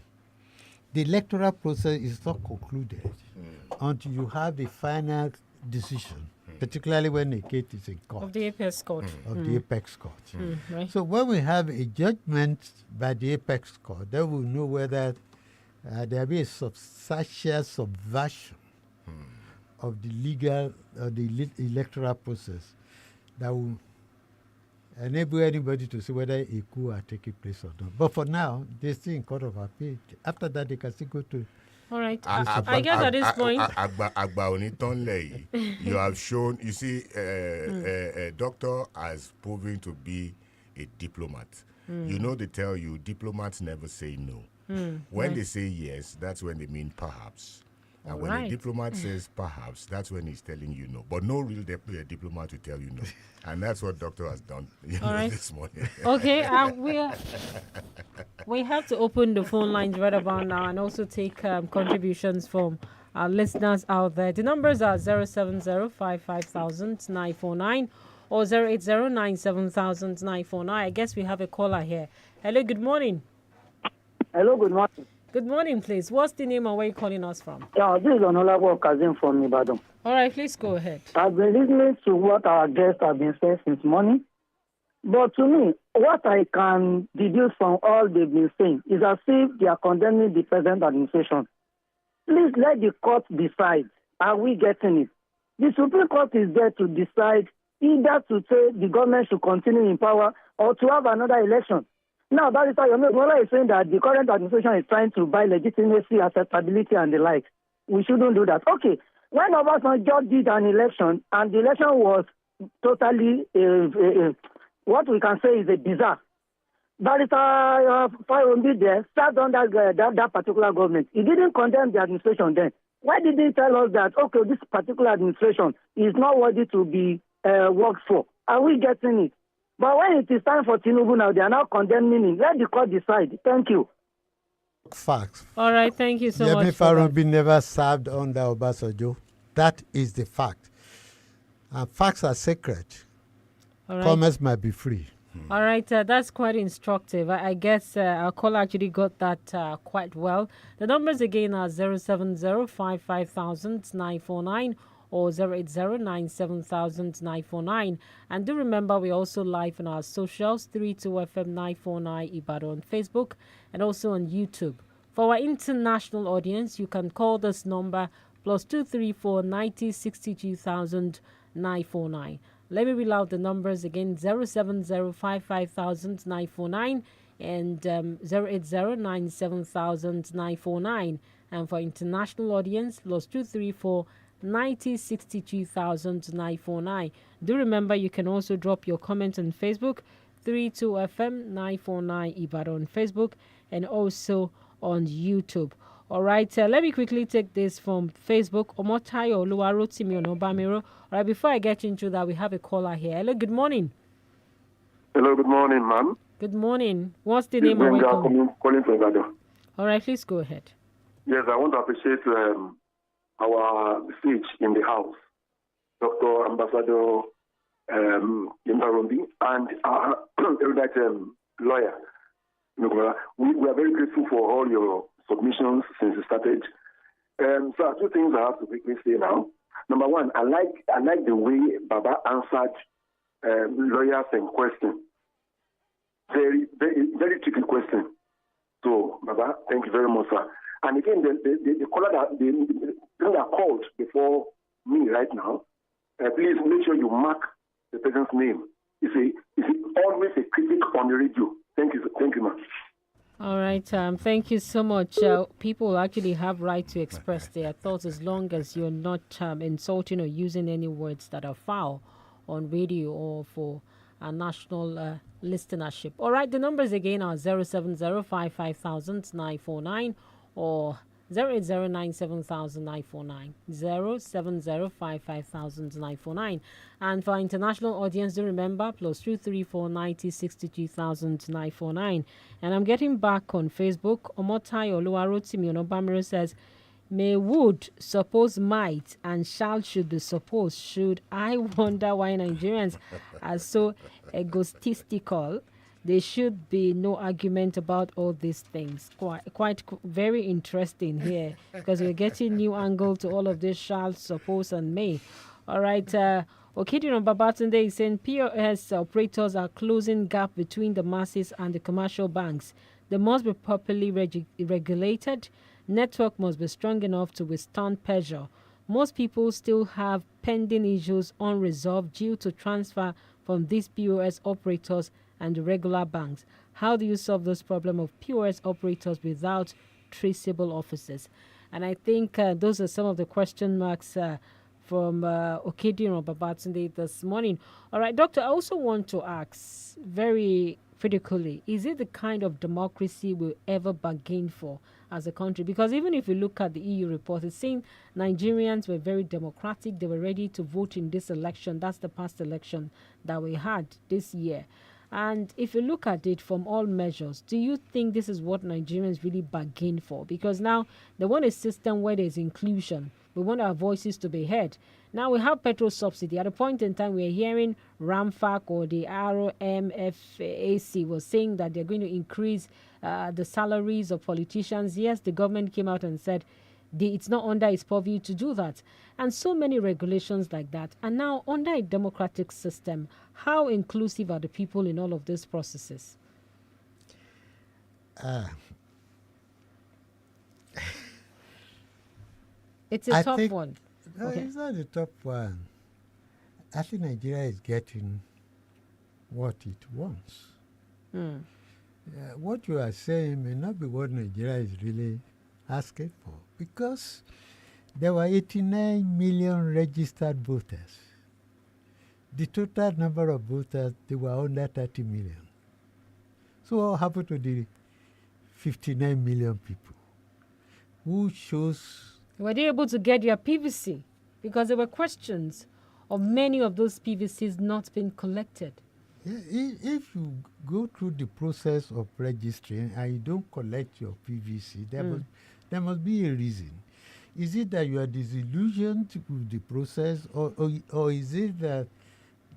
the electoral process is not concluded until you have the final decision, particularly when a case is in court. Of the apex court. Of the apex court. Right. So when we have a judgment by the apex court, then we'll know whether there will be a substantial subversion of the legal, the electoral process that will enable anybody to see whether a coup are taking place or not. But for now, they're still in court of appeal. After that, they can still go to... All right. I guess at this point... You have shown, you see, a doctor has proven to be a diplomat. You know, they tell you diplomats never say no. When they say yes, that's when they mean perhaps. And when a diplomat says perhaps, that's when he's telling you no. But no real diplomat will tell you no. And that's what doctor has done this morning. Okay, we have to open the phone lines right about now and also take contributions from our listeners out there. The numbers are 070-55,949 or 080-97,949. I guess we have a caller here. Hello, good morning. Hello, good morning. Good morning, please. What's the name and where are you calling us from? Yeah, this is Onolabo Kazim from Ibadan. All right, please go ahead. I've been listening to what our guests have been saying since morning. But to me, what I can deduce from all they've been saying is as if they are condemning the present administration. Please let the court decide. Are we getting it? The Supreme Court is there to decide either to say the government should continue in power or to have another election. Now, that is why Yomola is saying that the current administration is trying to buy legitimacy, acceptability, and the like. We shouldn't do that. Okay, when Obasanjo just did an election, and the election was totally, what we can say is a disaster. Barrister Fayounbi there sat on that particular government. He didn't condemn the administration then. Why did he tell us that, okay, this particular administration is not worthy to be worked for? Are we getting it? But when it is time for Tinubu now, they are now condemning him. Let the court decide. Thank you. Facts. All right, thank you so much. Yemi Farounbi never served under Obasanjo. That is the fact. And facts are sacred. All right. Comments might be free. All right, that's quite instructive. I guess our caller actually got that quite well. The numbers again are 070-55,949 or 080-97,949. And do remember, we're also live on our socials, 32FM 949 Ibadan on Facebook and also on YouTube. For our international audience, you can call this number +234 90 62 949. Let me read out the numbers again, 070-55,949 and 080-97,949. And for international audience, +234 90 62 949. Do remember, you can also drop your comments on Facebook, 32FM 949 Ibadan on Facebook and also on YouTube. All right, let me quickly take this from Facebook. Omotayo Oluwarotimi Onobamiro. All right, before I get into that, we have a caller here. Hello, good morning. Hello, good morning, ma'am. Good morning. What's the name of your calling from Ibadan. All right, please go ahead. Yes, I want to appreciate our speech in the House, Dr. Ambassador Farounbi, and our erudite lawyer. We are very grateful for all your submissions since it started. So, two things I have to quickly say now. Number one, I like the way Baba answered lawyers and questions. Very, very, very tricky question. So, Baba, thank you very much, sir. And again, the caller that called before me right now, please make sure you mark the person's name. It's always a critic on the radio. Thank you, ma'am. All right. Thank you so much. People actually have right to express their thoughts as long as you're not insulting or using any words that are foul on radio or for a national listenership. All right. The numbers again are 070550949 or 08097,949 070550949. And for our international audience, do remember +234 90 And I'm getting back on Facebook. Omotai Oluwarotimi Onobamiro says, may would suppose might and shall should be supposed. Should I wonder why Nigerians are so egotistical? There should be no argument about all these things. Quite very interesting here because we're getting new angle to all of this shall, suppose, and may. All right. Okidino Babatunde is saying POS operators are closing gap between the masses and the commercial banks. They must be properly regulated. Network must be strong enough to withstand pressure. Most people still have pending issues unresolved due to transfer from these POS operators and the regular banks. How do you solve this problem of POS operators without traceable offices? And I think those are some of the question marks from Okediran Babatunde this morning. All right, Doctor, I also want to ask very critically, is it the kind of democracy we'll ever bargain for as a country? Because even if you look at the EU report, it's saying Nigerians were very democratic. They were ready to vote in this election. That's the past election that we had this year. And if you look at it from all measures, do you think this is what Nigerians really bargain for? Because now they want a system where there's inclusion. We want our voices to be heard. Now we have petrol subsidy. At a point in time, we're hearing RAMFAC or the ROMFAC was saying that they're going to increase the salaries of politicians. Yes, the government came out and said it's not under its purview to do that. And so many regulations like that. And now under a democratic system, how inclusive are the people in all of these processes? It's a tough one. No, Okay. It's not a tough one. I think Nigeria is getting what it wants. What you are saying may not be what Nigeria is really asking for, because there were 89 million registered voters. The total number of voters, they were under 30 million. So what happened to the 59 million people who chose? Were they able to get their PVC? Because there were questions of many of those PVCs not being collected. Yeah, if you go through the process of registering and you don't collect your PVC, there must be a reason. Is it that you are disillusioned with the process, or is it that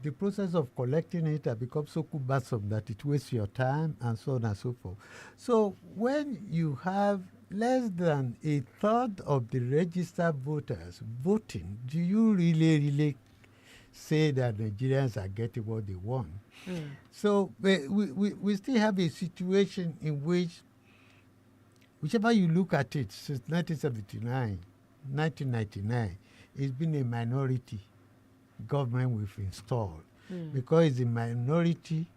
the process of collecting it has become so cumbersome that it wastes your time and so on and so forth? So when you have less than a third of the registered voters voting, do you really say that Nigerians are getting what they want? So we still have a situation in which, whichever you look at it, since 1999, it's been a minority government we've installed, because it's a minority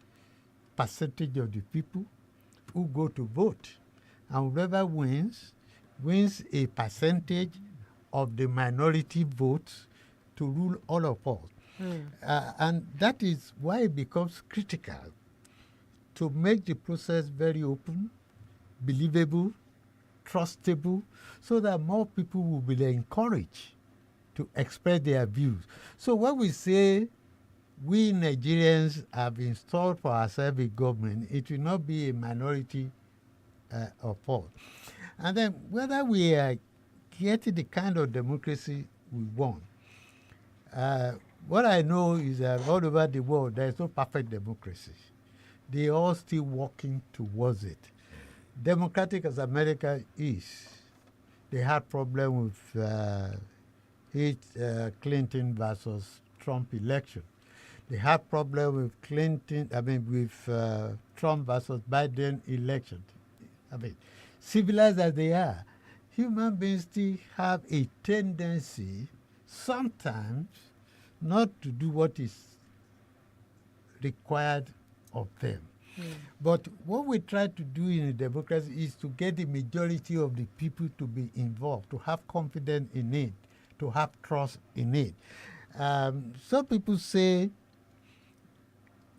percentage of the people who go to vote. And whoever wins a percentage of the minority votes to rule all of us. And that is why it becomes critical to make the process very open, believable, trustable, so that more people will be encouraged to express their views. So when we say we Nigerians have installed for ourselves a government, it will not be a minority of us. And then whether we are getting the kind of democracy we want, what I know is that all over the world, there is no perfect democracy. They are all still working towards it. Democratic as America is, they had problem with Clinton versus Trump election. They had problem with Trump versus Biden election. Civilized as they are, human beings still have a tendency sometimes not to do what is required of them. But what we try to do in a democracy is to get the majority of the people to be involved, to have confidence in it, to have trust in it. Some people say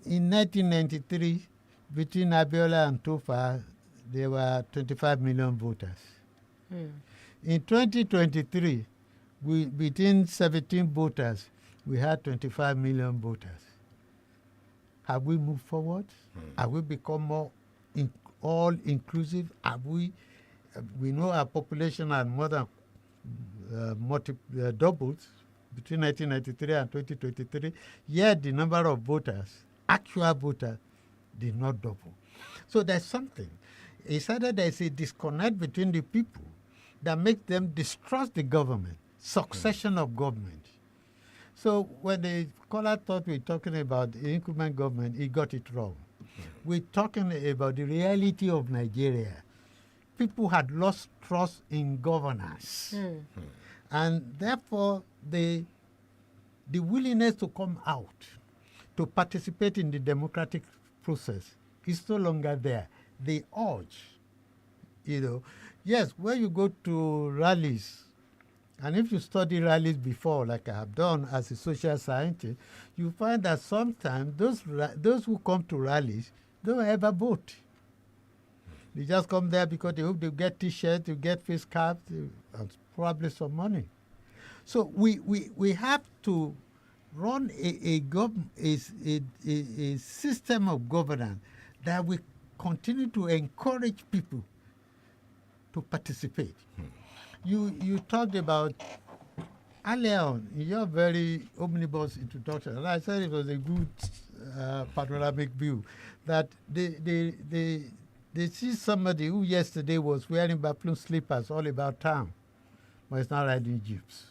in 1993, between Abiola and Tofa, there were 25 million voters. In 2023, between 17 voters, we had 25 million voters. Have we moved forward? Have we become more all-inclusive? Have we know our population had more than doubled between 1993 and 2023, yet the number of voters, actual voters, did not double. So there's something. It's either there's a disconnect between the people that makes them distrust the government, succession of government. So when the caller thought we were talking about the incumbent government, he got it wrong. We're talking about the reality of Nigeria. People had lost trust in governance. And therefore, the willingness to come out, to participate in the democratic process is no longer there. The urge, yes, when you go to rallies, and if you study rallies before, like I have done as a social scientist, you find that sometimes those who come to rallies don't ever vote. They just come there because they hope they get T-shirts, they get face caps, and probably some money. So we have to run a system of governance that will continue to encourage people to participate. You talked about earlier on in your very omnibus introduction, and I said it was a good panoramic view, that they see somebody who yesterday was wearing buffalo slippers all about town, but it's not riding jeeps.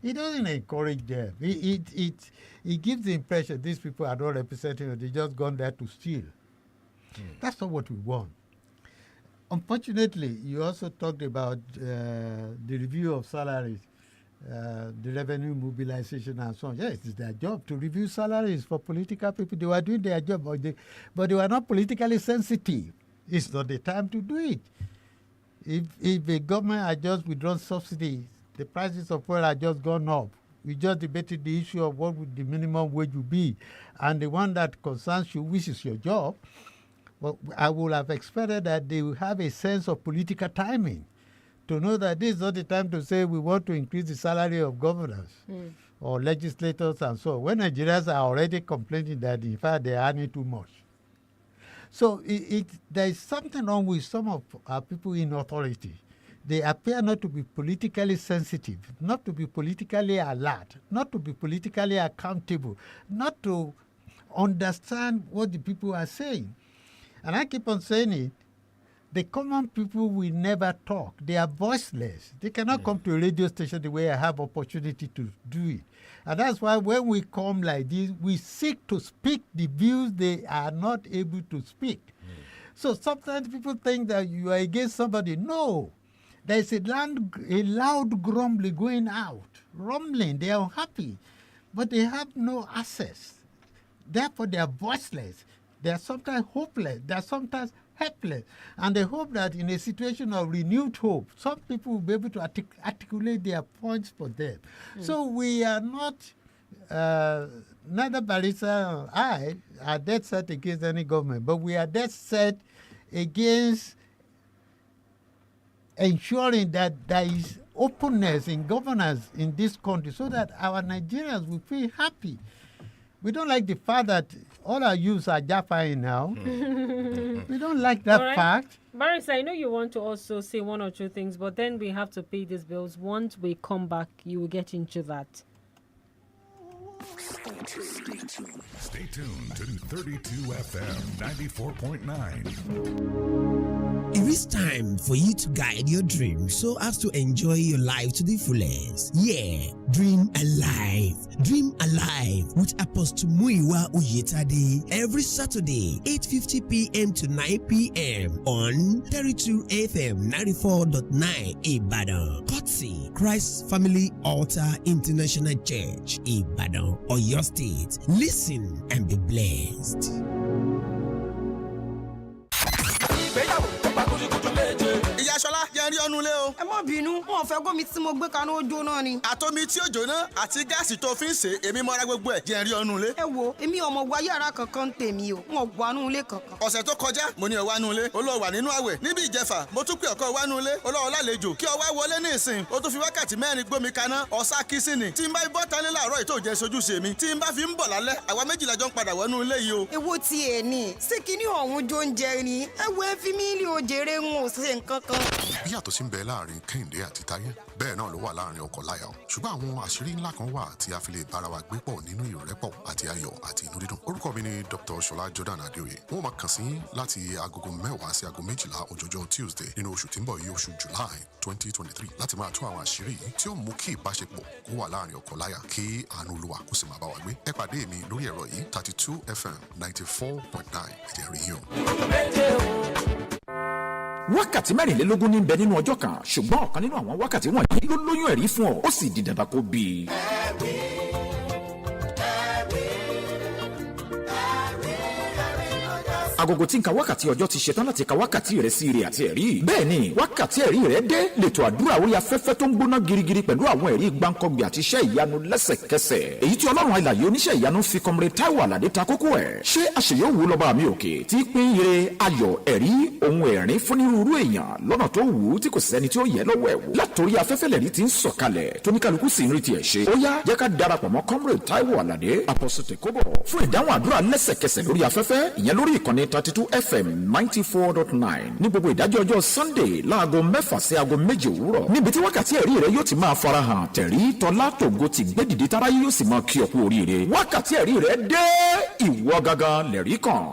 It doesn't encourage them. It gives the impression these people are not representing, they just gone there to steal. That's not what we want. Unfortunately, you also talked about the review of salaries, the revenue mobilization and so on. Yes, it's their job to review salaries for political people. They were doing their job, but they were not politically sensitive. It's not the time to do it. If the government had just withdrawn subsidies, the prices of oil had just gone up. We just debated the issue of what would the minimum wage would be. And the one that concerns you, which is your job, well, I would have expected that they will have a sense of political timing to know that this is not the time to say we want to increase the salary of governors or legislators and so on, when Nigerians are already complaining that, in fact, they are earning too much. So there is something wrong with some of our people in authority. They appear not to be politically sensitive, not to be politically alert, not to be politically accountable, not to understand what the people are saying. And I keep on saying it, the common people will never talk. They are voiceless. They cannot come to a radio station the way I have opportunity to do it. And that's why when we come like this, we seek to speak the views they are not able to speak. So sometimes people think that you are against somebody. No. There's a loud grumbling going out, rumbling. They are unhappy, but they have no access. Therefore, they are voiceless. They are sometimes hopeless. They are sometimes helpless. And they hope that in a situation of renewed hope, some people will be able to articulate their points for them. So we are not, neither Barrister or I are dead set against any government, but we are dead set against ensuring that there is openness in governance in this country so that our Nigerians will feel happy. We don't like the fact that all our youths are Japanese now. We don't like that fact. Barrister, I know you want to also say one or two things, but then we have to pay these bills. Once we come back, you will get into that. Stay tuned to 32 FM 94.9. It is time for you to guide your dreams so as to enjoy your life to the fullest. Yeah, dream alive. Dream alive with Apostle Muiwa Uyetade every Saturday, 8:50 p.m. to 9 p.m. on 32 FM 94.9 Ibadan. Courtesy Christ Family Altar International Church, Ibadan, Oyo State. Listen and be blessed. Ìyá Ṣọlá jẹ́ rí ọ́nú lé o. Ẹ má bínú, wọn fẹ́ gómi tí mo gbé kaná ó jóná ni. Àtomi tí ó jóná àti gáàsì tó fi ń sè èmi mọ́ra gbogbo ẹ̀ jẹ́ rí ọ́nú lé. Ẹ wo, èmi ọmọ wa yàrá kankan ń tèmi o, wọn gbọ́ anú ilé kankan. Ọ̀sẹ̀ tó kọjá mo ní ó wá nú ilé, ó lọ wà nínú àwẹ̀. Níbi ìjẹfà mo tún pè ọkọ wá nú ilé, ó lọ́wọ́ lálejò kí ó wá wọlé ní ìsìn. Ó tún fi wákàtí 4 gbómi kaná, ọ̀sá kìsìnì. Tí n bá bọ́ tálé láàárọ̀ ètò ìjẹ́ sojúṣe mi. Tí n bá fi ń bọ̀ lálẹ́, àwa méjìlá jọ ń padà wọnú ilé yìí o. Èwo ti ẹ̀ ní, ṣé kíní ọ̀hún jó ń jẹ ni? Ẹ wo ẹ fi mí lé òjèrè ń ò ṣe nǹkan kan. Ìyàtọ̀ sí ń bẹ láàrin Kẹ́hìndé àti Táyé bẹ́ẹ̀ náà ló wà láàrin ọkọ láya o ṣùgbọ́n àwọn àṣírí ńlá kan wà tí a fi lè bára wa gbé pọ̀ nínú ìrẹ́pọ̀ àti ayọ̀ àti inú dídùn. Orúkọ mi ni Dr. Ṣọlá Jordan Adéoyè. Wọ́n máa kàn sí láti agogo 10 sí aago 12 ọjọ́jọ́ Tuesday nínú oṣù tí ń bọ̀ yìí oṣù July 2023 láti máa tú àwọn àṣírí yìí tí ó mú kí ìbáṣepọ̀ kó wà láàrin ọkọ láya kí àánú Olúwa kó sì máa bá wa gbé. Ẹ pàdé mi lórí ẹ̀rọ yìí 32 FM 94.9 ẹ̀jẹ̀ rí yín o. Wákàtí 24 ní bẹ nínú ọjọ́ kan ṣùgbọ́n ọ̀kan nínú àwọn wákàtí wọ̀nyí ló lóyún ẹ̀rí fún ọ ó sì di dandan kó bí i. agogo tí ń ka wákàtí ọjọ́ ti ṣetán láti ka wákàtí rẹ̀ sí ire àti ẹ̀rí. bẹ́ẹ̀ ni wákàtí ẹ̀rí rẹ̀ dé lẹ́tọ̀ àdúrà orí afẹ́fẹ́ tó ń gbóná girigiri pẹ̀lú àwọn ẹ̀rí gbáǹkọ́gbìn àti iṣẹ́ ìyanu lẹ́sẹ̀kẹsẹ̀. èyí tí ọlọ́run alààyè oníṣẹ́ ìyanu fi kọmọrẹ Táíwò Àlàdé ta kókó ẹ̀. ṣé àṣeyọ̀wò lọ́ba mi òkè tí pín ire ayọ̀ ẹ̀rí ohun ẹ̀rín fúnirúurú èèyàn lọ́nà tó wù ú tí kò sẹ́ni tí ó yẹ lọ́wọ́ ẹ̀ wò. látòrí afẹ́fẹ́ lẹ̀rí ti ń sọ̀kalẹ̀ tóníkàlùkù sì ń rí tiẹ̀ ṣe. ó yá jẹ́ ká darapọ̀ mọ́ kọmọrẹ Táíwò Àlàdé Apostle Kobo fún ìdáhùn àdúrà lẹ́sẹ̀kẹsẹ̀ lórí afẹ́fẹ́ ìyẹn lórí ìkànnì 32 FM 94.9 ní gbogbo ìdájọ́ ọjọ́ Sunday láago 6 sí aago 7 òwúrọ̀ níbi tí wákàtí ẹ̀rí rẹ yóò ti máa farahàn tẹ̀rí tọ́lá tògo ti gbé dìde tára yóò sì máa kí ọ kú oríire. wákàtí ẹ̀rí rẹ dé ìwọ gangan lẹ̀rí kan.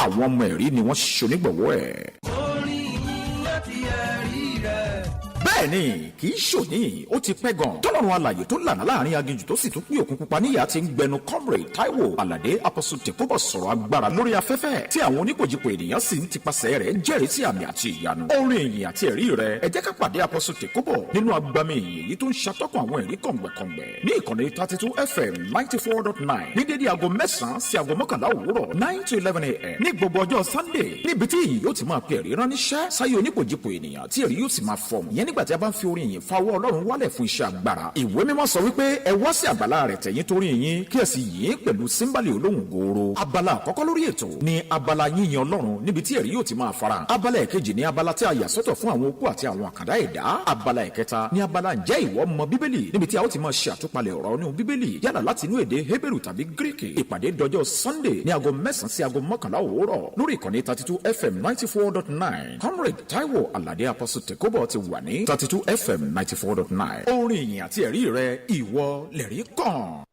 àwọn ọmọ ẹ̀rí ni wọ́n ṣonígbọ̀wọ́ ẹ̀. orin yìí láti ẹ̀rí rẹ̀. bẹ́ẹ̀ni kì í ṣòní ó ti pẹ́ gan tọ́lọ́run alààyè tó lànà láàrin aginjù tó sì tún pín òkun pupa níyà ti ń gbẹnu comrade Táíwò Àlàdé Apostle Kobo sọ̀rọ̀ agbára lórí afẹ́fẹ́ tí àwọn oníkòjìpò ènìyàn sì ń tipasẹ̀ rẹ̀ jẹ́rìí sí àmì àti ìyanu. orin ìyìn àti ẹ̀rí rẹ̀ ẹ jẹ́ ká pàdé Apostle Kobo nínú agbami ìyìn èyí tó ń ṣàtọ́kùn àwọn ẹ̀rí kọ̀ǹgbẹ̀kọ̀ǹgbẹ̀ ní ìkànnì 32 FM 94.9 ní dédé aago 9 sí aago 11 òwúrọ̀ 9 to 11 a.m. ní gbogbo ọjọ́ Sunday níbi tí ìyìn yóò ti máa pe ẹ̀rí ránníṣẹ́ sáyé oníkòjìpò ènìyàn tí ẹ̀rí yóò sì máa fọ̀mù yẹn nígbà tí a bá ń fi orin ìyìn fa ọwọ́ Ọlọ́run wálẹ̀ fún iṣẹ́ agbára. ìwé mímọ́ sọ wípé ẹ wá sí àgbàlá rẹ̀ tẹ̀yìn torí yín kí ẹ sì yìn pẹ̀lú símbálì olóhùn gooro. abala àkọ́kọ́ lórí ètò ni abala yíyan Ọlọ́run níbi tí ẹ̀rí yóò ti máa fara. abala ẹ̀kejì ni abala tí a yà sọ́tọ̀ fún àwọn opó àti àwọn àkàndá ẹ̀dá. abala ẹ̀kẹta ni abala ǹjẹ́ ìwọ mọ bíbélì níbi tí a ó ti máa ṣe àtúpalẹ̀ ọ̀rọ̀ nínú bíbélì yálà láti inú èdè Hébérù tàbí Gíríkì. ìpàdé dọjọ́ Sunday ní aago 9 sí aago 11 òwúrọ̀ lórí ìkànnì 32 FM 94.9. comrade Táíwò Àlàdé Apostle Kobo ti wà ní 32 FM 94.9. orin ìyìn àti ẹ̀rí rẹ ìwọ lẹ̀rí kàn.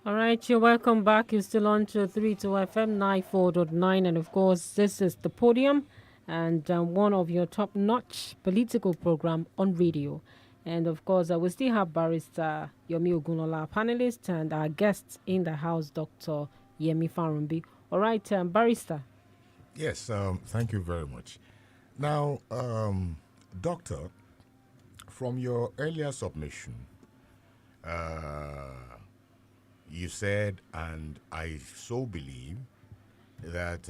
All right, you're welcome back. You're still on to 32 FM 94.9. And of course, this is the Podium and one of your top-notch political program on radio. And of course, we still have Barrister Yomi Ogunola, panelist, and our guest in the house, Dr. Yemi Farumbi. All right, Barrister. Yes, thank you very much. Now, Doctor, from your earlier submission, you said, and I so believe, that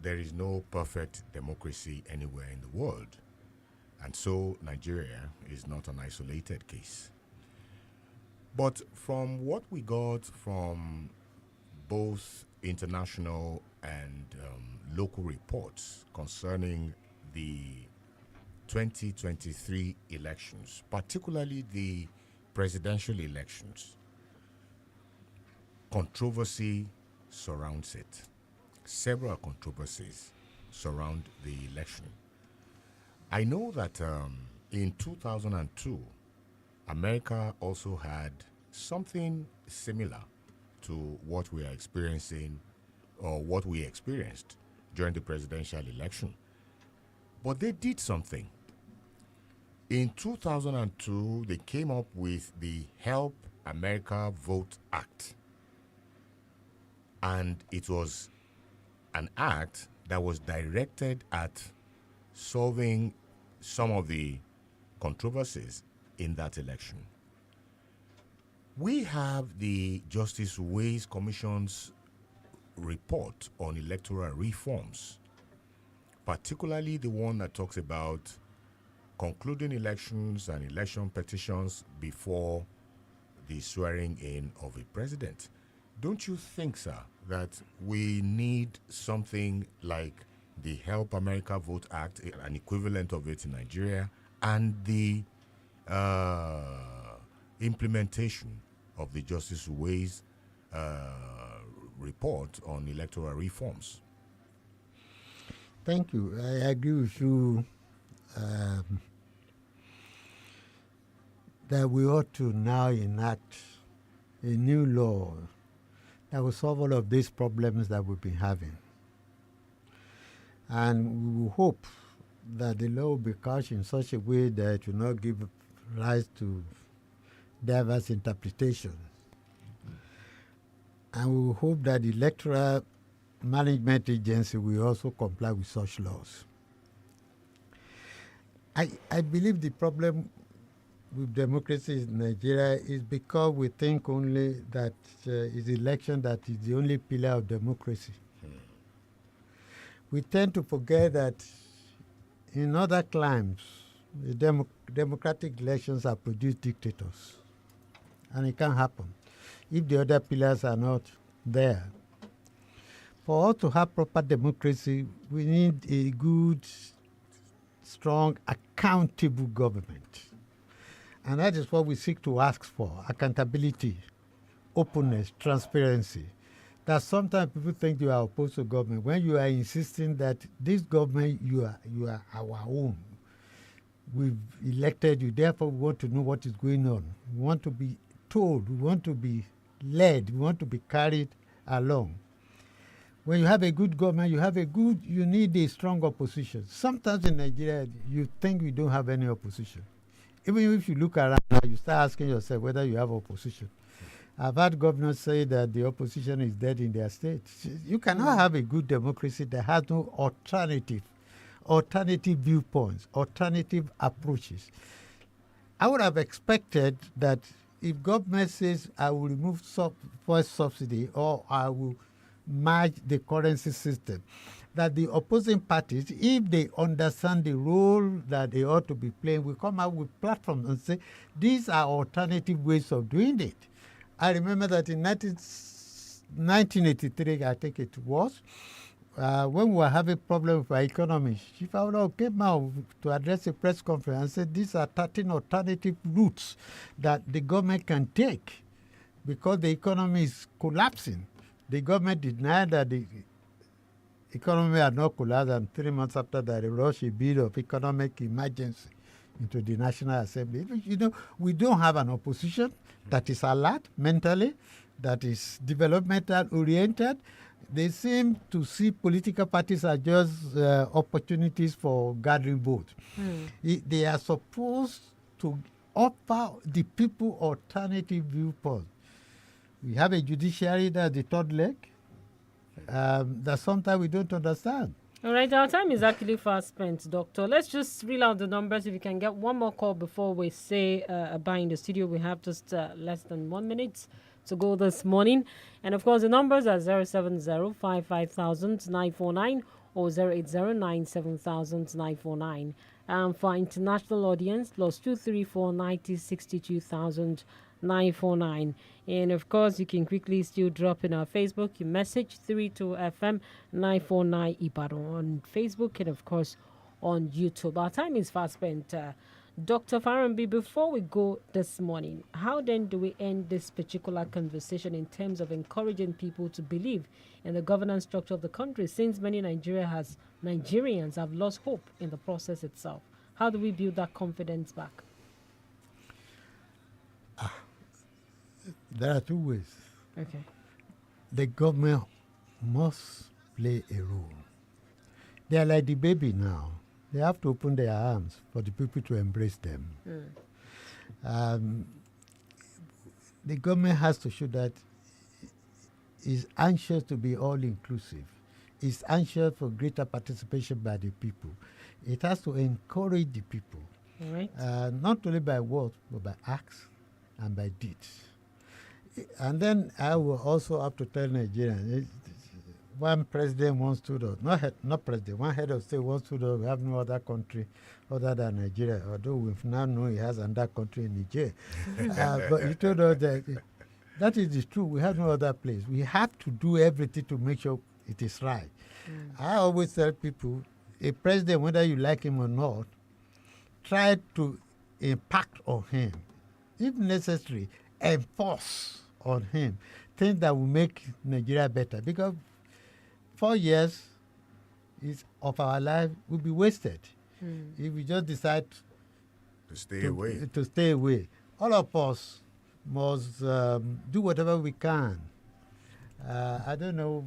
there is no perfect democracy anywhere in the world. And so Nigeria is not an isolated case. But from what we got from both international and local reports concerning the 2023 elections, particularly the presidential elections, controversy surrounds it. several controversies surround the election. I know that in 2002, America also had something similar to what we are experiencing or what we experienced during the presidential election. But they did something. In 2002, they came up with the Help America Vote Act. And it was an act that was directed at solving some of the controversies in that election. We have the Justice Ways Commission's report on electoral reforms, particularly the one that talks about concluding elections and election petitions before the swearing in of a president. Don't you think, sir, that we need something like the Help America Vote Act, an equivalent of it in Nigeria, and the implementation of the Justice Ways report on electoral reforms? Thank you. I agree with you that we ought to now enact a new law that will solve all of these problems that we've been having. And we will hope that the law will be couched in such a way that it will not give rise to diverse interpretation. And we will hope that the Electoral Management Agency will also comply with such laws. I believe the problem with democracy in Nigeria is because we think only that it's election that is the only pillar of democracy. We tend to forget that in other climes, the democratic elections have produced dictators. And it can't happen if the other pillars are not there. For us to have proper democracy, we need a good, strong, accountable government. And that is what we seek to ask for: accountability, openness, transparency. That sometimes people think you are opposed to government when you are insisting that this government, you are our own. We've elected you, therefore we want to know what is going on. We want to be told, we want to be led, we want to be carried along. When you have a good government, you need a strong opposition. Sometimes in Nigeria, you think we don't have any opposition. Even if you look around now, you start asking yourself whether you have opposition. I've had governors say that the opposition is dead in their state. You cannot have a good democracy that has no alternative viewpoints, alternative approaches. I would have expected that if government says, I will remove fuel subsidy or I will merge the currency system, that the opposing parties, if they understand the role that they ought to be playing, will come out with platforms and say, these are alternative ways of doing it. I remember that in 1983, I think it was, when we were having problems with our economy, Chief Awolowo came out to address a press conference and said these are 13 alternative routes that the government can take because the economy is collapsing. The government denied that the economy had not collapsed, and 3 months after that, they rushed a bill of economic emergency into the National Assembly. We don't have an opposition that is alert mentally, that is developmental oriented. They seem to see political parties as just opportunities for gathering votes. They are supposed to offer the people alternative viewpoints. We have a judiciary that's the third leg that sometimes we don't understand. All right, our time is actually fast spent, Doctor. Let's just reel out the numbers. If you can get one more call before we say bye in the studio. We have just less than 1 minute to go this morning. And of course, the numbers are 070-55,949 or 080-97,949. For international audience, +234 90 62,000. 949. And of course, you can quickly still drop in our Facebook your message 32FM 949 Ibadan on Facebook and of course on YouTube. Our time is fast spent, Dr. Farambi, before we go this morning, how then do we end this particular conversation in terms of encouraging people to believe in the governance structure of the country, since many Nigerians have lost hope in the process itself? How do we build that confidence back? There are two ways. Okay. The government must play a role. They are like the baby now. They have to open their arms for the people to embrace them. The government has to show that it's anxious to be all-inclusive. It's anxious for greater participation by the people. It has to encourage the people, right. Not only by words, but by acts and by deeds. And then I will also have to tell Nigerians, one president once stood up, not president, one head of state once stood up, we have no other country other than Nigeria, although we've now known he has another country in Niger. But he told us that is the truth, we have no other place. We have to do everything to make sure it is right. I always tell people, a president, whether you like him or not, try to impact on him. If necessary, enforce on him things that will make Nigeria better. Because 4 years of our life will be wasted if we just decide to stay away. All of us must do whatever we can. I don't know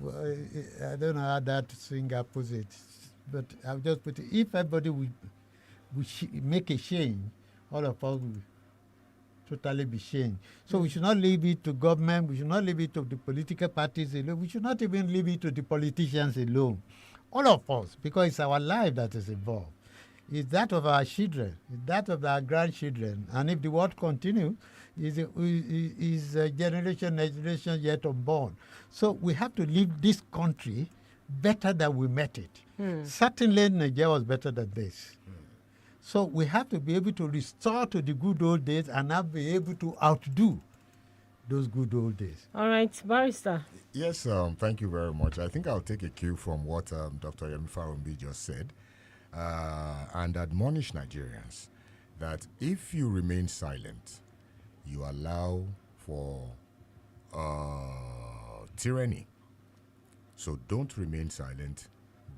how that singer puts it, but I'll just put it. If everybody would make a change, all of us will totally be changed. So we should not leave it to government. We should not leave it to the political parties alone. We should not even leave it to the politicians alone. All of us, because it's our life that is involved. It's that of our children. It's that of our grandchildren. And if the world continues, is generation yet unborn. So we have to leave this country better than we met it. Certainly Nigeria was better than this. So we have to be able to restore to the good old days and not be able to outdo those good old days. All right, Barrister. Yes, thank you very much. I think I'll take a cue from what Dr. Yemi Farambi just said and admonish Nigerians that if you remain silent, you allow for tyranny. So don't remain silent,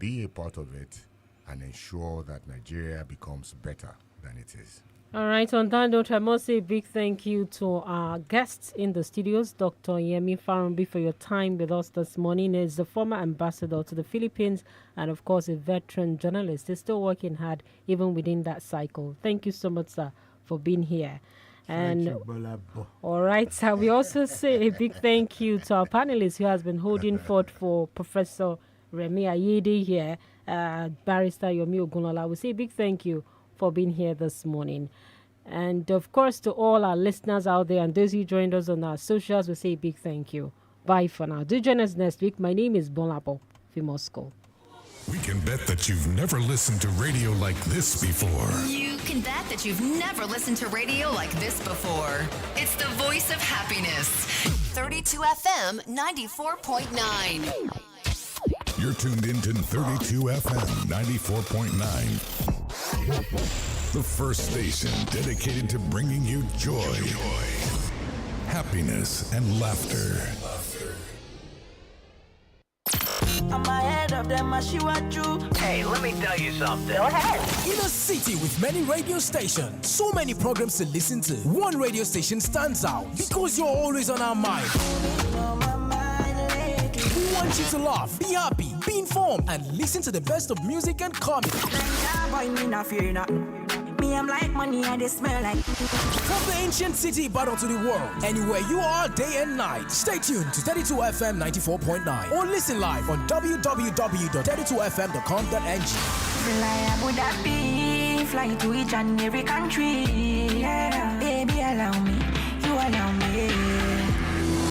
be a part of it, and ensure that Nigeria becomes better than it is. All right, on that note, I must say a big thank you to our guests in the studios, Dr. Yemi Farambi, for your time with us this morning. He's the former ambassador to the Philippines and, of course, a veteran journalist. He's still working hard even within that cycle. Thank you so much, sir, for being here. And thank you, Gbolabo. All right, sir, we also say a big thank you to our panelists who has been holding forth for Professor Remi Ayede here, Barrister Yomi Ogunlola. We say a big thank you for being here this morning. And of course, to all our listeners out there and those who joined us on our socials, we say a big thank you. Bye for now. Do join us next week. My name is Gbolabo Fimosco. We can bet that you've never listened to radio like this before. You can bet that you've never listened to radio like this before. It's the voice of happiness. 32 FM 94.9. You're tuned into 32 FM 94.9. The first station dedicated to bringing you joy, happiness, and laughter. I'm ahead of them, Hey, let me tell you something. Go ahead. In a city with many radio stations, so many programs to listen to, one radio station stands out because you're always on our mind. We want you to laugh, be happy, be informed, and listen to the best of music and comedy. Me, I'm like money and they smell like. From the ancient city Ibadan to the world, anywhere you are, day and night. Stay tuned to 32 FM 94.9 or listen live on www.32fm.com.ng. Reliable that be, fly to each and every country. Yeah, baby, allow me.